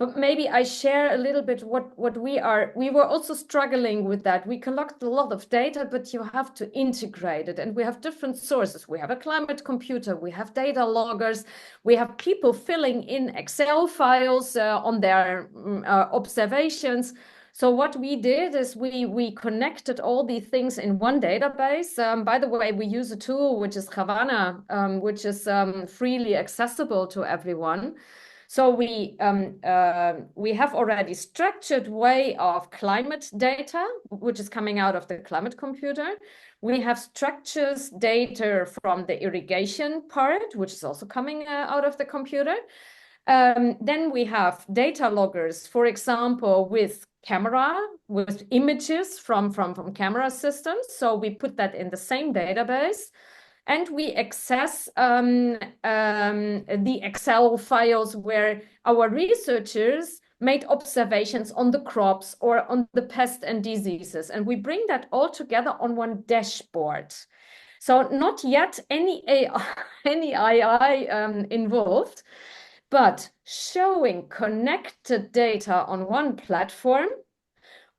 But maybe I share a little bit what we were also struggling with that. We collect a lot of data, but you have to integrate it. And we have different sources. We have a climate computer, we have data loggers, we have people filling in Excel files on their observations. So what we did is we connected all these things in one database. By the way, we use a tool which is Havana, which is freely accessible to everyone. So we have already structured way of climate data, which is coming out of the climate computer. We have structures data from the irrigation part, which is also coming out of the computer. Then we have data loggers, for example, with images from camera systems. So we put that in the same database. And we access the Excel files where our researchers made observations on the crops or on the pests and diseases. And we bring that all together on one dashboard. So not yet any AI involved, but showing connected data on one platform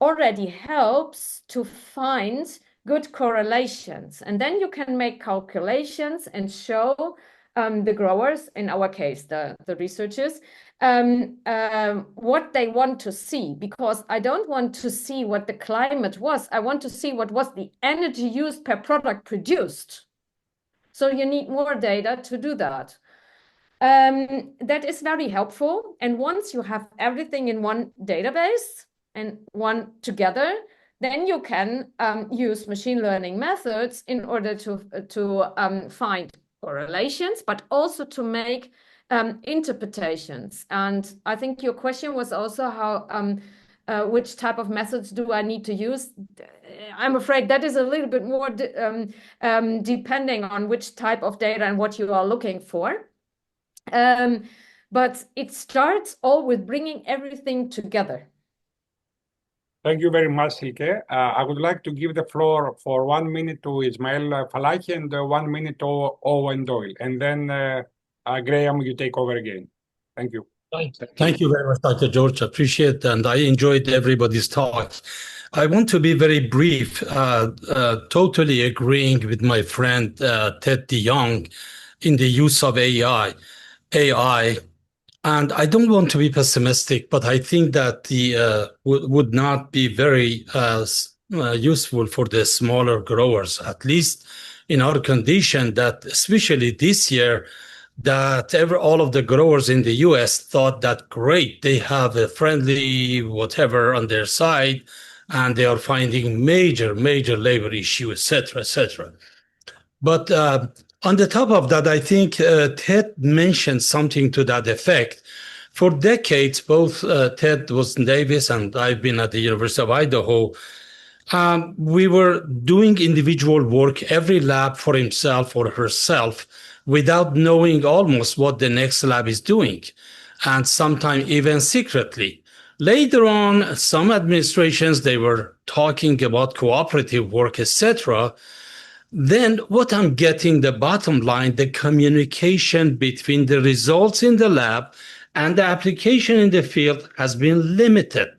already helps to find good correlations. And then you can make calculations and show the growers, in our case, the researchers, what they want to see, because I don't want to see what the climate was. I want to see what was the energy used per product produced. So you need more data to do that. That is very helpful. And once you have everything in one database and one together, then you can use machine learning methods in order to find correlations, but also to make interpretations. And I think your question was also how which type of methods do I need to use? I'm afraid that is a little bit more depending on which type of data and what you are looking for. But it starts all with bringing everything together. Thank you very much, Silke. I would like to give the floor for 1 minute to Ismail Falahi and 1 minute to Owen Doyle. And then, Graeme, you take over again. Thank you. Thank you very much, Dr. George. Appreciate it. And I enjoyed everybody's talk. I want to be very brief, totally agreeing with my friend Ted DeJong in the use of AI. And I don't want to be pessimistic, but I think that the would not be very useful for the smaller growers, at least in our condition that, especially this year, that all of the growers in the US thought that great, they have a friendly whatever on their side, and they are finding major labor issue, etc., etc. But on the top of that, I think Ted mentioned something to that effect. For decades, both Ted was in Davis and I've been at the University of Idaho. We were doing individual work, every lab for himself or herself, without knowing almost what the next lab is doing, and sometimes even secretly. Later on, some administrations, they were talking about cooperative work, etc. Then what I'm getting, the bottom line, the communication between the results in the lab and the application in the field has been limited.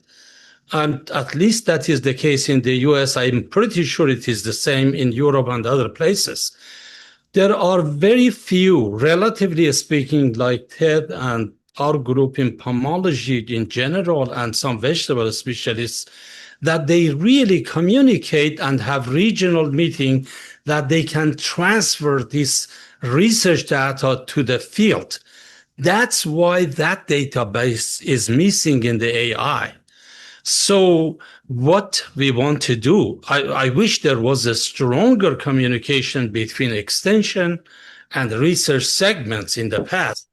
And at least that is the case in the US. I'm pretty sure it is the same in Europe and other places. There are very few, relatively speaking, like Ted and our group in pomology in general and some vegetable specialists, that they really communicate and have regional meeting that they can transfer this research data to the field. That's why that database is missing in the AI. So what we want to do, I wish there was a stronger communication between extension and research segments in the past,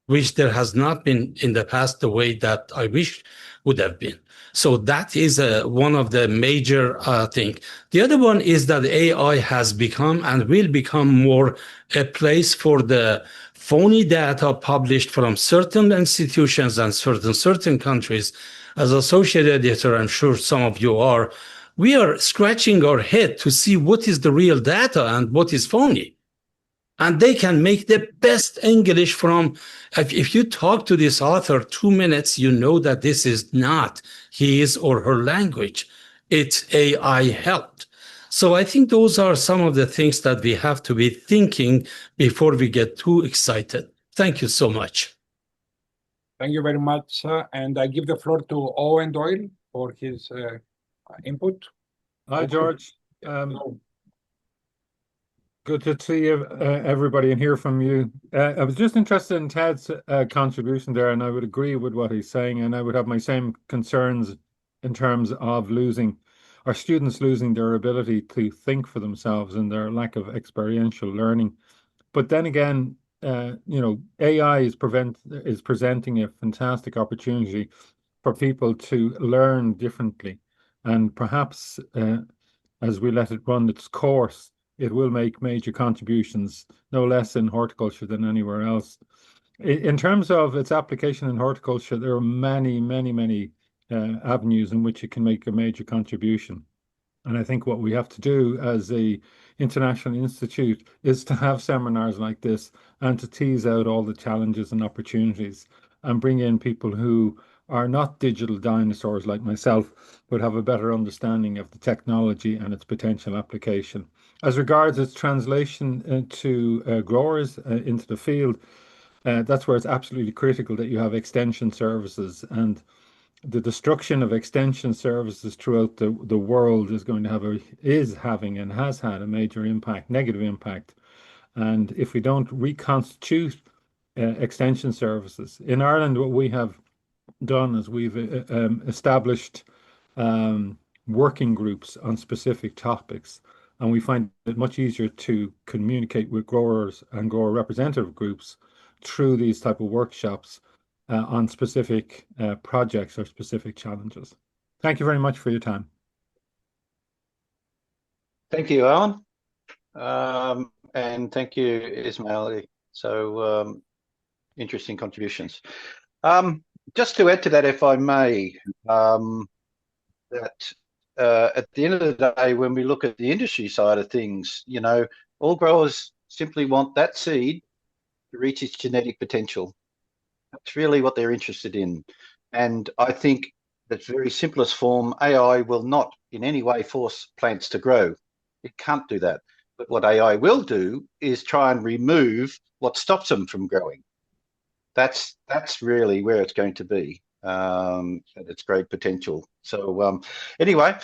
which there has not been in the past the way that I wish would have been. So that is one of the major things. The other one is that AI has become and will become more a place for the phony data published from certain institutions and certain countries. As associate editor, I'm sure some of you are, we are scratching our head to see what is the real data and what is phony. And they can make the best English from, if you talk to this author 2 minutes, you know that this is not his or her language. It's AI helped. So I think those are some of the things that we have to be thinking before we get too excited. Thank you so much. Thank you very much. And I give the floor to Owen Doyle for his input. Hi, George. Good to see everybody and hear from you. I was just interested in Ted's contribution there, and I would agree with what he's saying, and I would have my same concerns in terms of our students losing their ability to think for themselves and their lack of experiential learning. But then again, AI is presenting a fantastic opportunity for people to learn differently, and perhaps as we let it run its course, it will make major contributions, no less in horticulture than anywhere else. In terms of its application in horticulture, there are many, many, many avenues in which it can make a major contribution. And I think what we have to do as a international institute is to have seminars like this and to tease out all the challenges and opportunities and bring in people who are not digital dinosaurs like myself, but have a better understanding of the technology and its potential application. As regards its translation to growers into the field, that's where it's absolutely critical that you have extension services, and the destruction of extension services throughout the world is having and has had a major impact, negative impact. And if we don't reconstitute extension services in Ireland, what we have done is we've established working groups on specific topics, and we find it much easier to communicate with growers and grower representative groups through these type of workshops on specific projects or specific challenges. Thank you very much for your time. Thank you, Owen. And thank you, Ismail. So interesting contributions. Just to add to that, if I may, that at the end of the day, when we look at the industry side of things, all growers simply want that seed to reach its genetic potential. That's really what they're interested in. And I think that's very simplest form, AI will not in any way force plants to grow. It can't do that. But what AI will do is try and remove what stops them from growing. That's really where it's going to be, at its great potential. So anyway,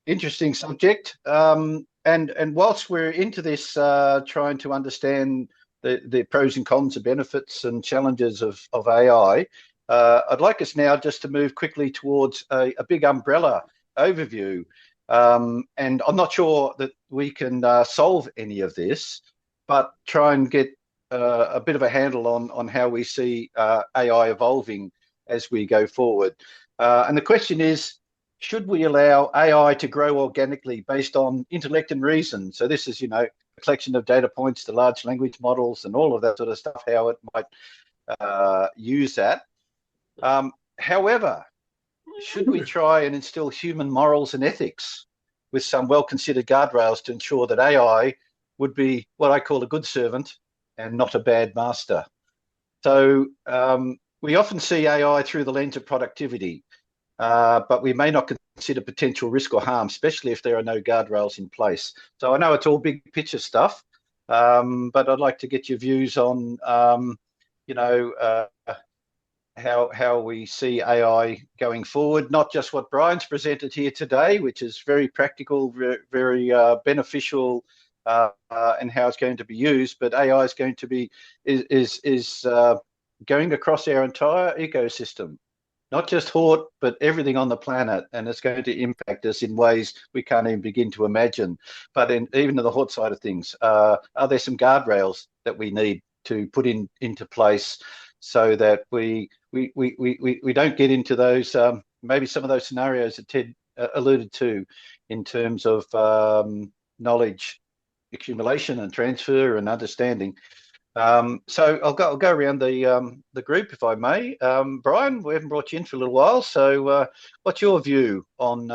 interesting subject. And whilst we're into this, trying to understand the pros and cons, the benefits and challenges of AI, I'd like us now just to move quickly towards a big umbrella overview. And I'm not sure that we can solve any of this, but try and get a bit of a handle on how we see AI evolving as we go forward. And the question is, should we allow AI to grow organically based on intellect and reason? So this is, a collection of data points to large language models and all of that sort of stuff, how it might use that. However, should we try and instill human morals and ethics with some well-considered guardrails to ensure that AI would be what I call a good servant and not a bad master? So we often see AI through the lens of productivity, but we may not consider potential risk or harm, especially if there are no guardrails in place. So I know it's all big picture stuff, but I'd like to get your views on, how we see AI going forward, not just what Brian's presented here today, which is very practical, very beneficial, and how it's going to be used, but AI is going to be going across our entire ecosystem, not just Hort, but everything on the planet, and it's going to impact us in ways we can't even begin to imagine. But even in the Hort side of things, are there some guardrails that we need to put into place so that we don't get into those, maybe some of those scenarios that Ted alluded to in terms of knowledge accumulation and transfer and understanding. So I'll go around the group, if I may. Brian, we haven't brought you in for a little while, so what's your view on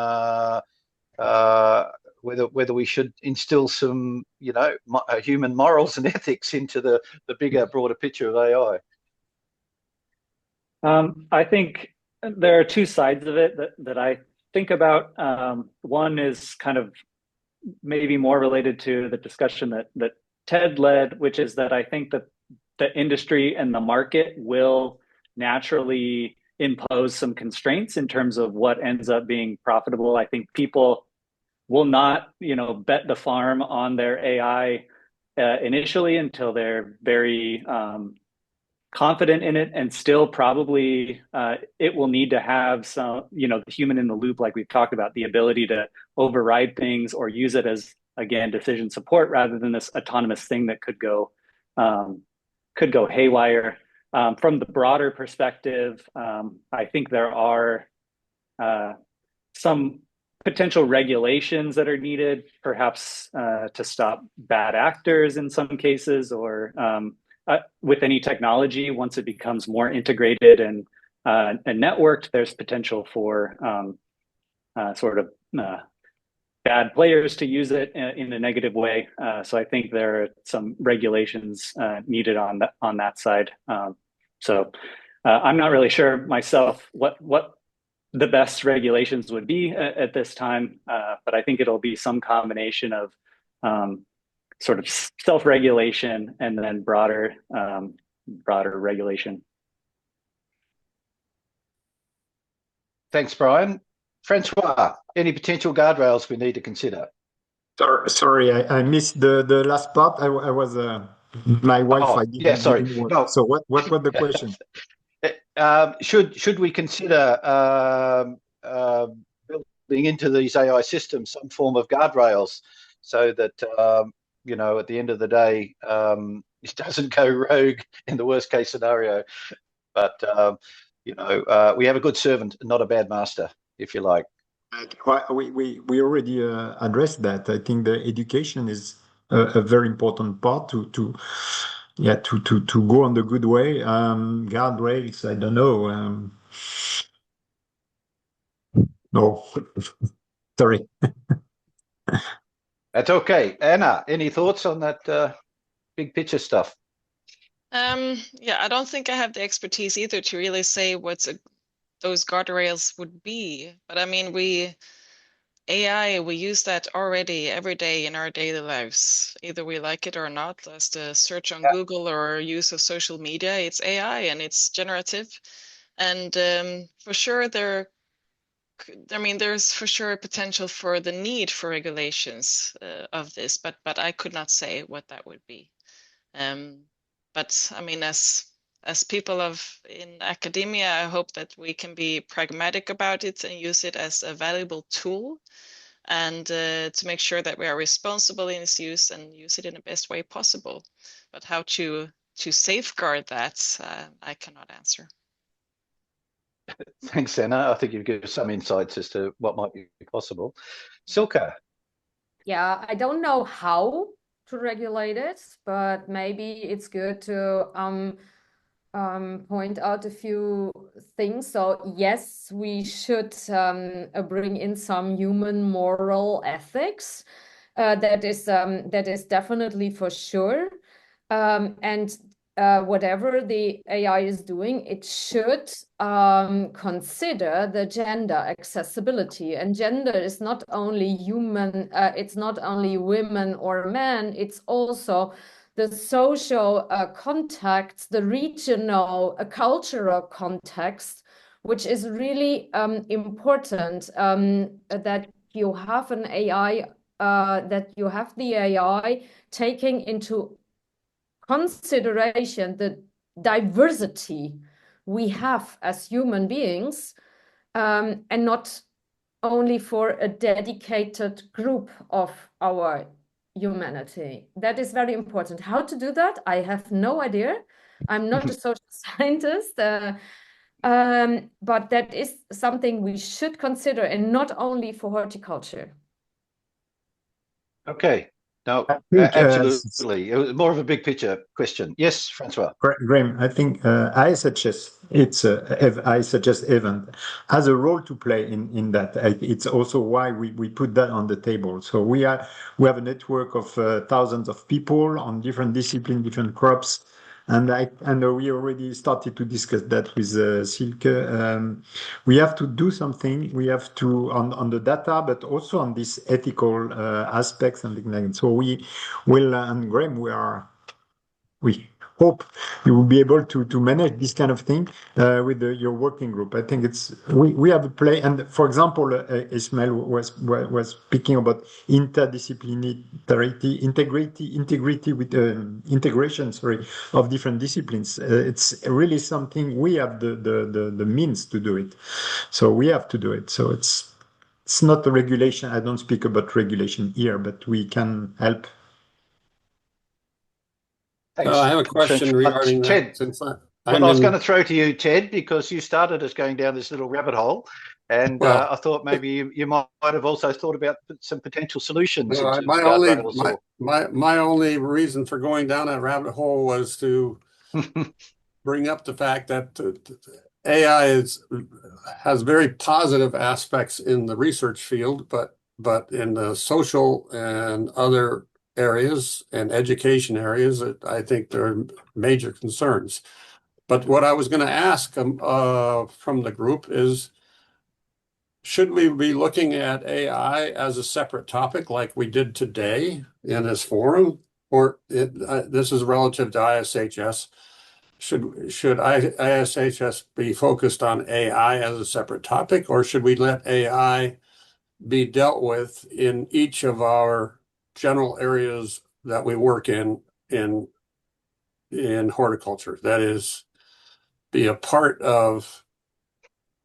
whether we should instill some, human morals and ethics into the bigger, broader picture of AI? I think there are two sides of it that I think about. One is kind of maybe more related to the discussion that Ted led, which is that I think that the industry and the market will naturally impose some constraints in terms of what ends up being profitable. I think people will not, bet the farm on their AI initially until they're very confident in it, and still probably it will need to have some, the human in the loop, like we've talked about, the ability to override things or use it as, again, decision support rather than this autonomous thing that could go haywire. From the broader perspective, I think there are some potential regulations that are needed, perhaps to stop bad actors in some cases, or with any technology, once it becomes more integrated and networked, there's potential for bad players to use it in a negative way. So I think there are some regulations needed on that side. So I'm not really sure myself what the best regulations would be at this time, but I think it'll be some combination of sort of self-regulation and then broader regulation. Thanks, Brian. Francois, any potential guardrails we need to consider? Sorry, I missed the last part. I was my Wi-Fi didn't work. No. So what was the question? Should we consider building into these AI systems some form of guardrails so that at the end of the day, it doesn't go rogue in the worst case scenario, but we have a good servant, not a bad master, if you like. We already addressed that. I think the education is a very important part to go on the good way. Guardrails, I don't know. No, sorry. That's okay. Anna, any thoughts on that big picture stuff? I don't think I have the expertise either to really say what those guardrails would be. But I mean, we use that already every day in our daily lives. Either we like it or not, as the search on Google or use of social media, it's AI and it's generative. And for sure, there's for sure a potential for the need for regulations of this, but I could not say what that would be. But I mean, as people in academia, I hope that we can be pragmatic about it and use it as a valuable tool, and to make sure that we are responsible in its use and use it in the best way possible. But how to safeguard that, I cannot answer. Thanks, Anna. I think you've given some insights as to what might be possible. Silke. Yeah, I don't know how to regulate it, but maybe it's good to point out a few things. So yes, we should bring in some human moral ethics. That is definitely for sure. And whatever the AI is doing, it should consider the gender accessibility. And gender is not only human, it's not only women or men, it's also the social context, the regional, cultural context, which is really important, that you have an AI, that you have the AI taking into consideration the diversity we have as human beings, and not only for a dedicated group of our humanity. That is very important. How to do that? I have no idea. I'm not a social scientist, but that is something we should consider, and not only for horticulture. Okay. No, I think, absolutely. It was more of a big picture question. Yes, Francois. Graeme, I think I suggest event has a role to play in that. It's also why we put that on the table. So we have a network of thousands of people on different disciplines, different crops. And we already started to discuss that with Silke. We have to do something. We have to on the data, but also on these ethical aspects and things like that. So we will, and Graeme, we hope you will be able to manage this kind of thing with your working group. I think we have a play, and for example, Ismail was speaking about interdisciplinarity, integrity with integration, of different disciplines. It's really something we have the means to do it, so we have to do it. So it's not a regulation. I don't speak about regulation here, but we can help. I have a question regarding Ted. that. I was going to throw to you, Ted, because you started us going down this little rabbit hole, and I thought maybe you might have also thought about some potential solutions. My only reason for going down that rabbit hole was to bring up the fact that AI has very positive aspects in the research field, but in the social and other areas and education areas, I think there are major concerns. But what I was going to ask from the group is, should we be looking at AI as a separate topic like we did today in this forum? Or this is relative to ISHS. Should ISHS be focused on AI as a separate topic, or should we let AI be dealt with in each of our general areas that we work in horticulture? That is, be a part of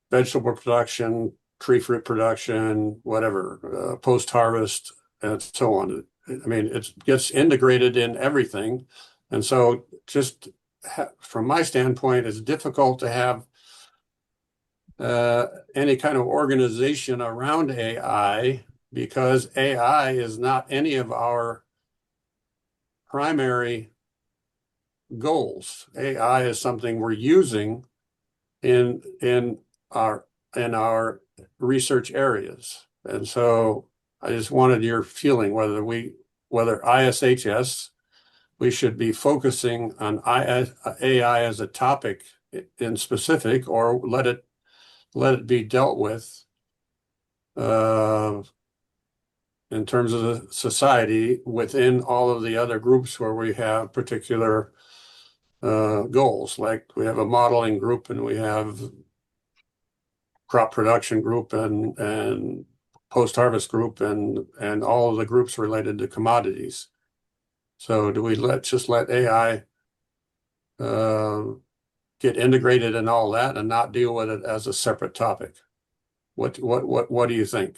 vegetable production, tree fruit production, whatever, post-harvest, and so on. I mean, it gets integrated in everything. And so just from my standpoint, it's difficult to have any kind of organization around AI, because AI is not any of our primary goals. AI is something we're using in our research areas. And so I just wanted your feeling whether ISHS, we should be focusing on AI as a topic in specific, or let it be dealt with in terms of the society within all of the other groups where we have particular goals. Like we have a modeling group, and we have crop production group, and post-harvest group, and all of the groups related to commodities. So do we just let AI get integrated in all that and not deal with it as a separate topic? What do you think?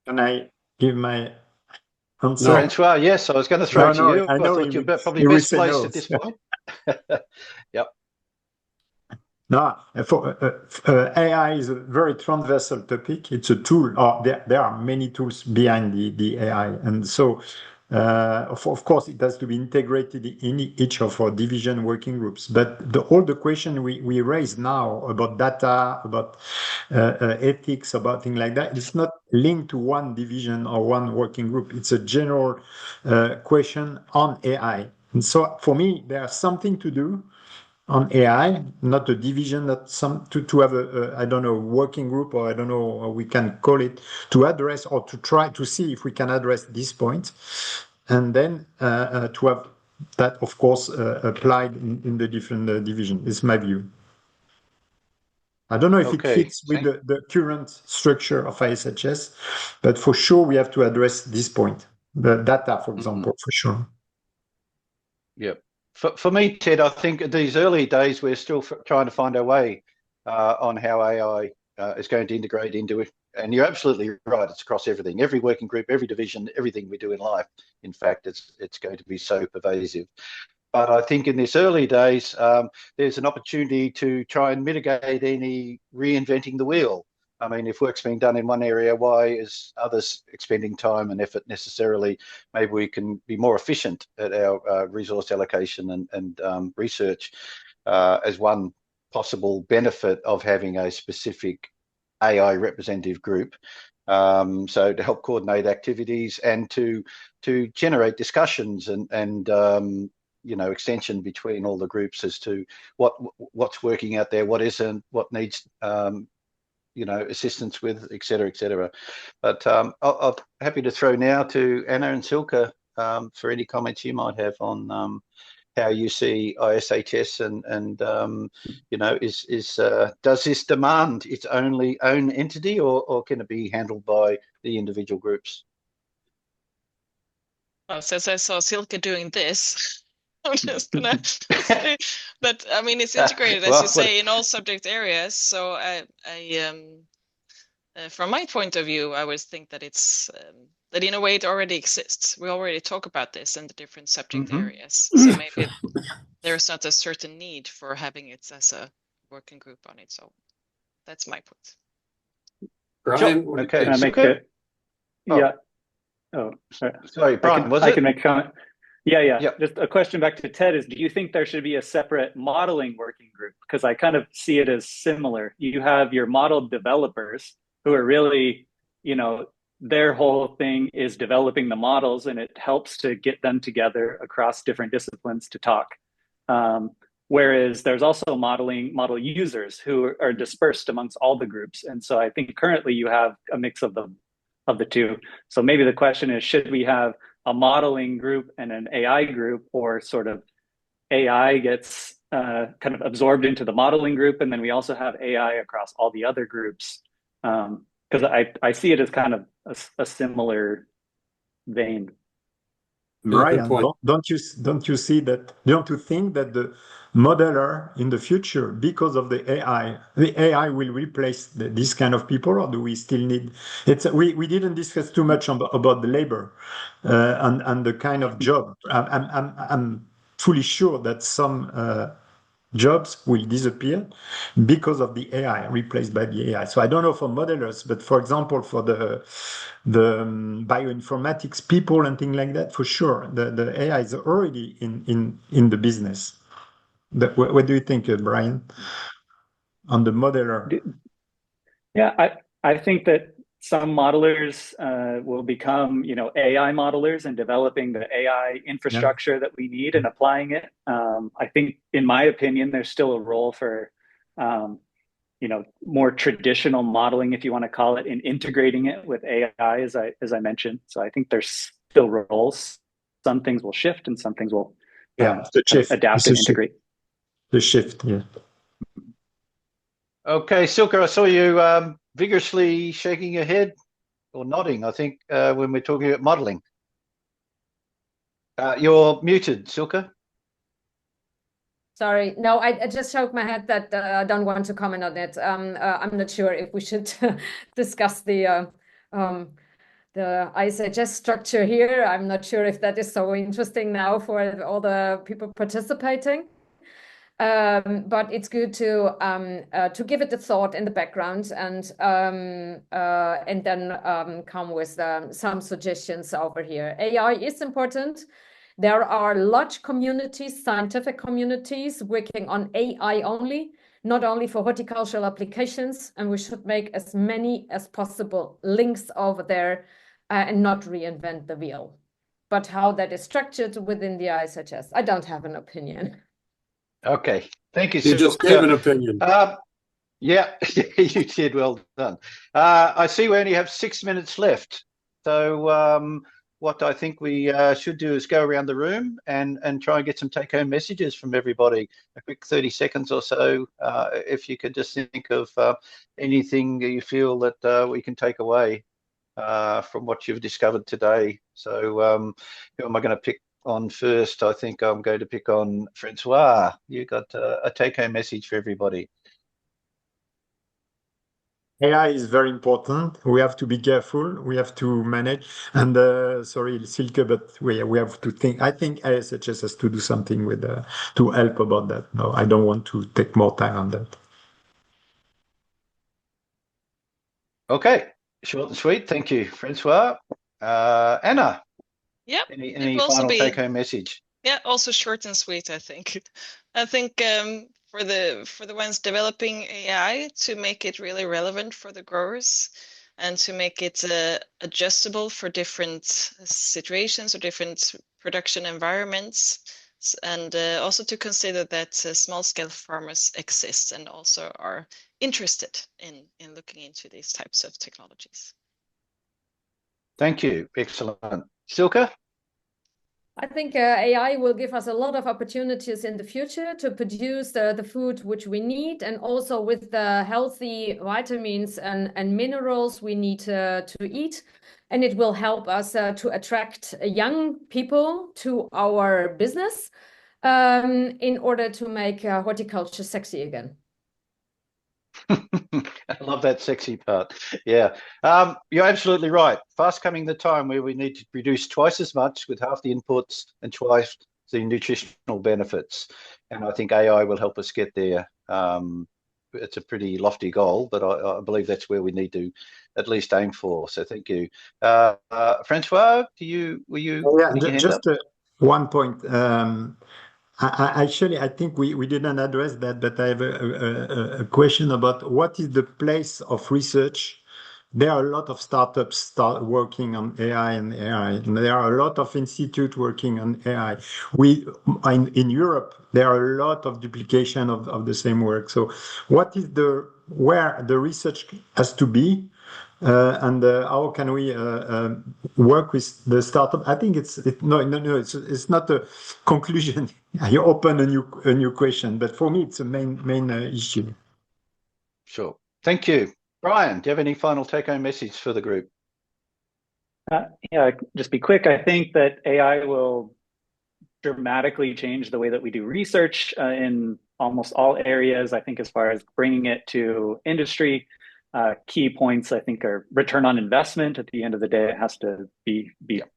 Can I give my answer? No, Francois, yes, I was going to throw to you. I thought you're probably best placed at this point. Yep. No, AI is a very transversal topic. It's a tool. There are many tools behind the AI, and so Of course, it has to be integrated in each of our division working groups. But all the question we raise now about data, about ethics, about things like that, it's not linked to one division or one working group. It's a general question on AI. And so for me, there's something to do on AI, not a division, not to have I don't know, working group, or I don't know how we can call it, to address or to try to see if we can address this point, and then to have that, of course, applied in the different division. Is my view. I don't know if it fits with the current structure of ISHS, but for sure we have to address this point, the data, for example, for sure. Yep. For me, Ted, I think at these early days, we're still trying to find our way on how AI is going to integrate into it. And you're absolutely right. It's across everything, every working group, every division, everything we do in life. In fact, it's going to be so pervasive. But I think in these early days, there's an opportunity to try and mitigate any reinventing the wheel. I mean, if work's being done in one area, why is others expending time and effort necessarily? Maybe we can be more efficient at our resource allocation and research as one possible benefit of having a specific AI representative group. So to help coordinate activities and to generate discussions and extension between all the groups as to what's working out there, what isn't, what needs assistance with, et cetera. But I'm happy to throw now to Anna and Silke for any comments you might have on how you see ISHS and does this demand its own entity, or can it be handled by the individual groups? Well, since I saw Silke doing this, I'm just gonna say that, I mean, it's integrated, as you say, in all subject areas. So I from my point of view, I always think that it's that in a way it already exists. We already talk about this in the different subject areas. So maybe there's not a certain need for having it as a working group on its own. That's my point. Brian, okay. Can I make it? Yeah. Oh, sorry, Brian, I can make comment. Yeah. Just a question back to Ted is, do you think there should be a separate modeling working group? Because I kind of see it as similar. You have your model developers who are really, their whole thing is developing the models, and it helps to get them together across different disciplines to talk. Whereas there's also model users who are dispersed amongst all the groups. And so I think currently you have a mix of the two. So maybe the question is, should we have a modeling group and an AI group, or sort of AI gets kind of absorbed into the modeling group, and then we also have AI across all the other groups? Because I see it as kind of a similar vein. Brian, don't you see that? Don't you think that the modeler in the future, because of the AI will replace this kind of people, or do we still need? We didn't discuss too much about the labor and the kind of job. I'm fully sure that some jobs will disappear because of the AI, replaced by the AI. So I don't know for modelers, but for example, for the bioinformatics people and things like that, for sure, the AI is already in the business. What do you think, Brian, on the modeler? Yeah, I think that some modelers will become, AI modelers and developing the AI infrastructure that we need and applying it. I think, in my opinion, there's still a role for, more traditional modeling, if you want to call it, and integrating it with AI, as I mentioned. So I think there's still roles. Some things will shift, and some things will adapt and integrate. The shift, yeah. Okay, Silke, I saw you vigorously shaking your head or nodding, I think, when we're talking about modeling. You're muted, Silke. Sorry, no, I just shook my head that I don't want to comment on it. I'm not sure if we should discuss the ISHS structure here. I'm not sure if that is so interesting now for all the people participating. But it's good to give it a thought in the background and then come with some suggestions over here. AI is important. There are large communities, scientific communities working on AI only, not only for horticultural applications, and we should make as many as possible links over there and not reinvent the wheel. But how that is structured within the ISHS, I don't have an opinion. Okay, thank you. You just gave an opinion. Yeah, you did. Well done. I see we only have 6 minutes left. So what I think we should do is go around the room and try and get some take-home messages from everybody. A quick 30 seconds or so, if you could just think of anything you feel that we can take away from what you've discovered today. So who am I going to pick on first? I think I'm going to pick on Francois. You got a take-home message for everybody. AI is very important. We have to be careful. We have to manage. And sorry, Silke, but we have to think. I think ISHS has to do something with to help about that. No, I don't want to take more time on that. Okay, short and sweet. Thank you, Francois. Anna. Yep. Any final take-home message? Yeah, also short and sweet, I think. I think for the ones developing AI, to make it really relevant for the growers and to make it adjustable for different situations or different production environments, and also to consider that small-scale farmers exist and also are interested in looking into these types of technologies. Thank you. Excellent. Silke? I think AI will give us a lot of opportunities in the future to produce the food which we need, and also with the healthy vitamins and minerals we need to eat. And it will help us to attract young people to our business in order to make horticulture sexy again. I love that sexy part. Yeah, you're absolutely right. Fast coming the time where we need to produce twice as much with half the inputs and twice the nutritional benefits. And I think AI will help us get there. It's a pretty lofty goal, but I believe that's where we need to at least aim for. So thank you. Francois, were you just one point. Actually, I think we didn't address that, but I have a question about what is the place of research. There are a lot of startups working on AI and AI, and there are a lot of institutes working on AI. In Europe, there are a lot of duplication of the same work. So what is where the research has to be? And how can we work with the startup? I think it's not a conclusion. You open a new question, but for me, it's a main issue. Sure. Thank you. Brian, do you have any final take-home message for the group? Yeah, just be quick. I think that AI will dramatically change the way that we do research in almost all areas. I think as far as bringing it to industry, key points I think are return on investment. At the end of the day, it has to be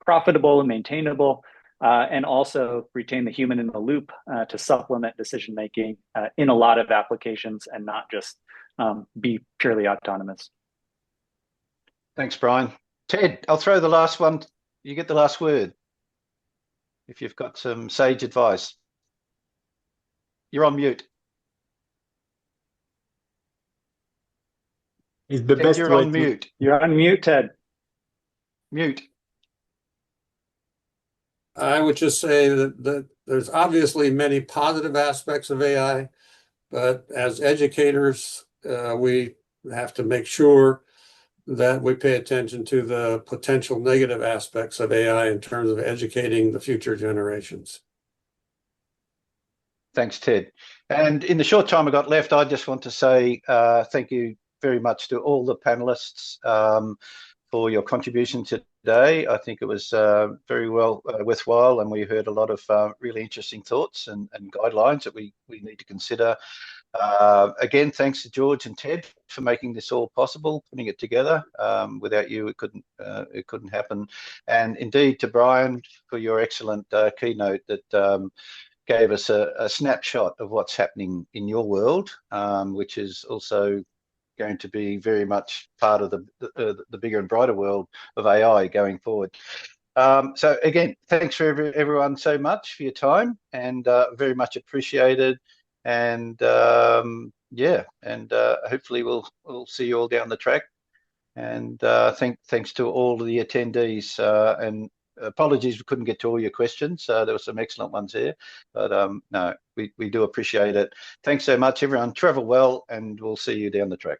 profitable and maintainable, and also retain the human in the loop to supplement decision making in a lot of applications and not just be purely autonomous. Thanks, Brian. Ted, I'll throw the last one. You get the last word. If you've got some sage advice. You're on mute. Is the best you're on mute. You're on mute, Ted. Mute. I would just say that there's obviously many positive aspects of AI, but as educators, we have to make sure that we pay attention to the potential negative aspects of AI in terms of educating the future generations. Thanks, Ted. And in the short time I got left, I just want to say thank you very much to all the panelists for your contribution today. I think it was very well worthwhile, and we heard a lot of really interesting thoughts and guidelines that we need to consider. Again, thanks to George and Ted for making this all possible, putting it together. Without you, it couldn't happen. And indeed to Brian for your excellent keynote that gave us a snapshot of what's happening in your world, which is also going to be very much part of the bigger and brighter world of AI going forward. So again, thanks for everyone so much for your time, and very much appreciated. And yeah, and hopefully we'll see you all down the track. And thanks to all of the attendees, and apologies we couldn't get to all your questions. There were some excellent ones here, but no, we do appreciate it. Thanks so much, everyone. Travel well, and we'll see you down the track.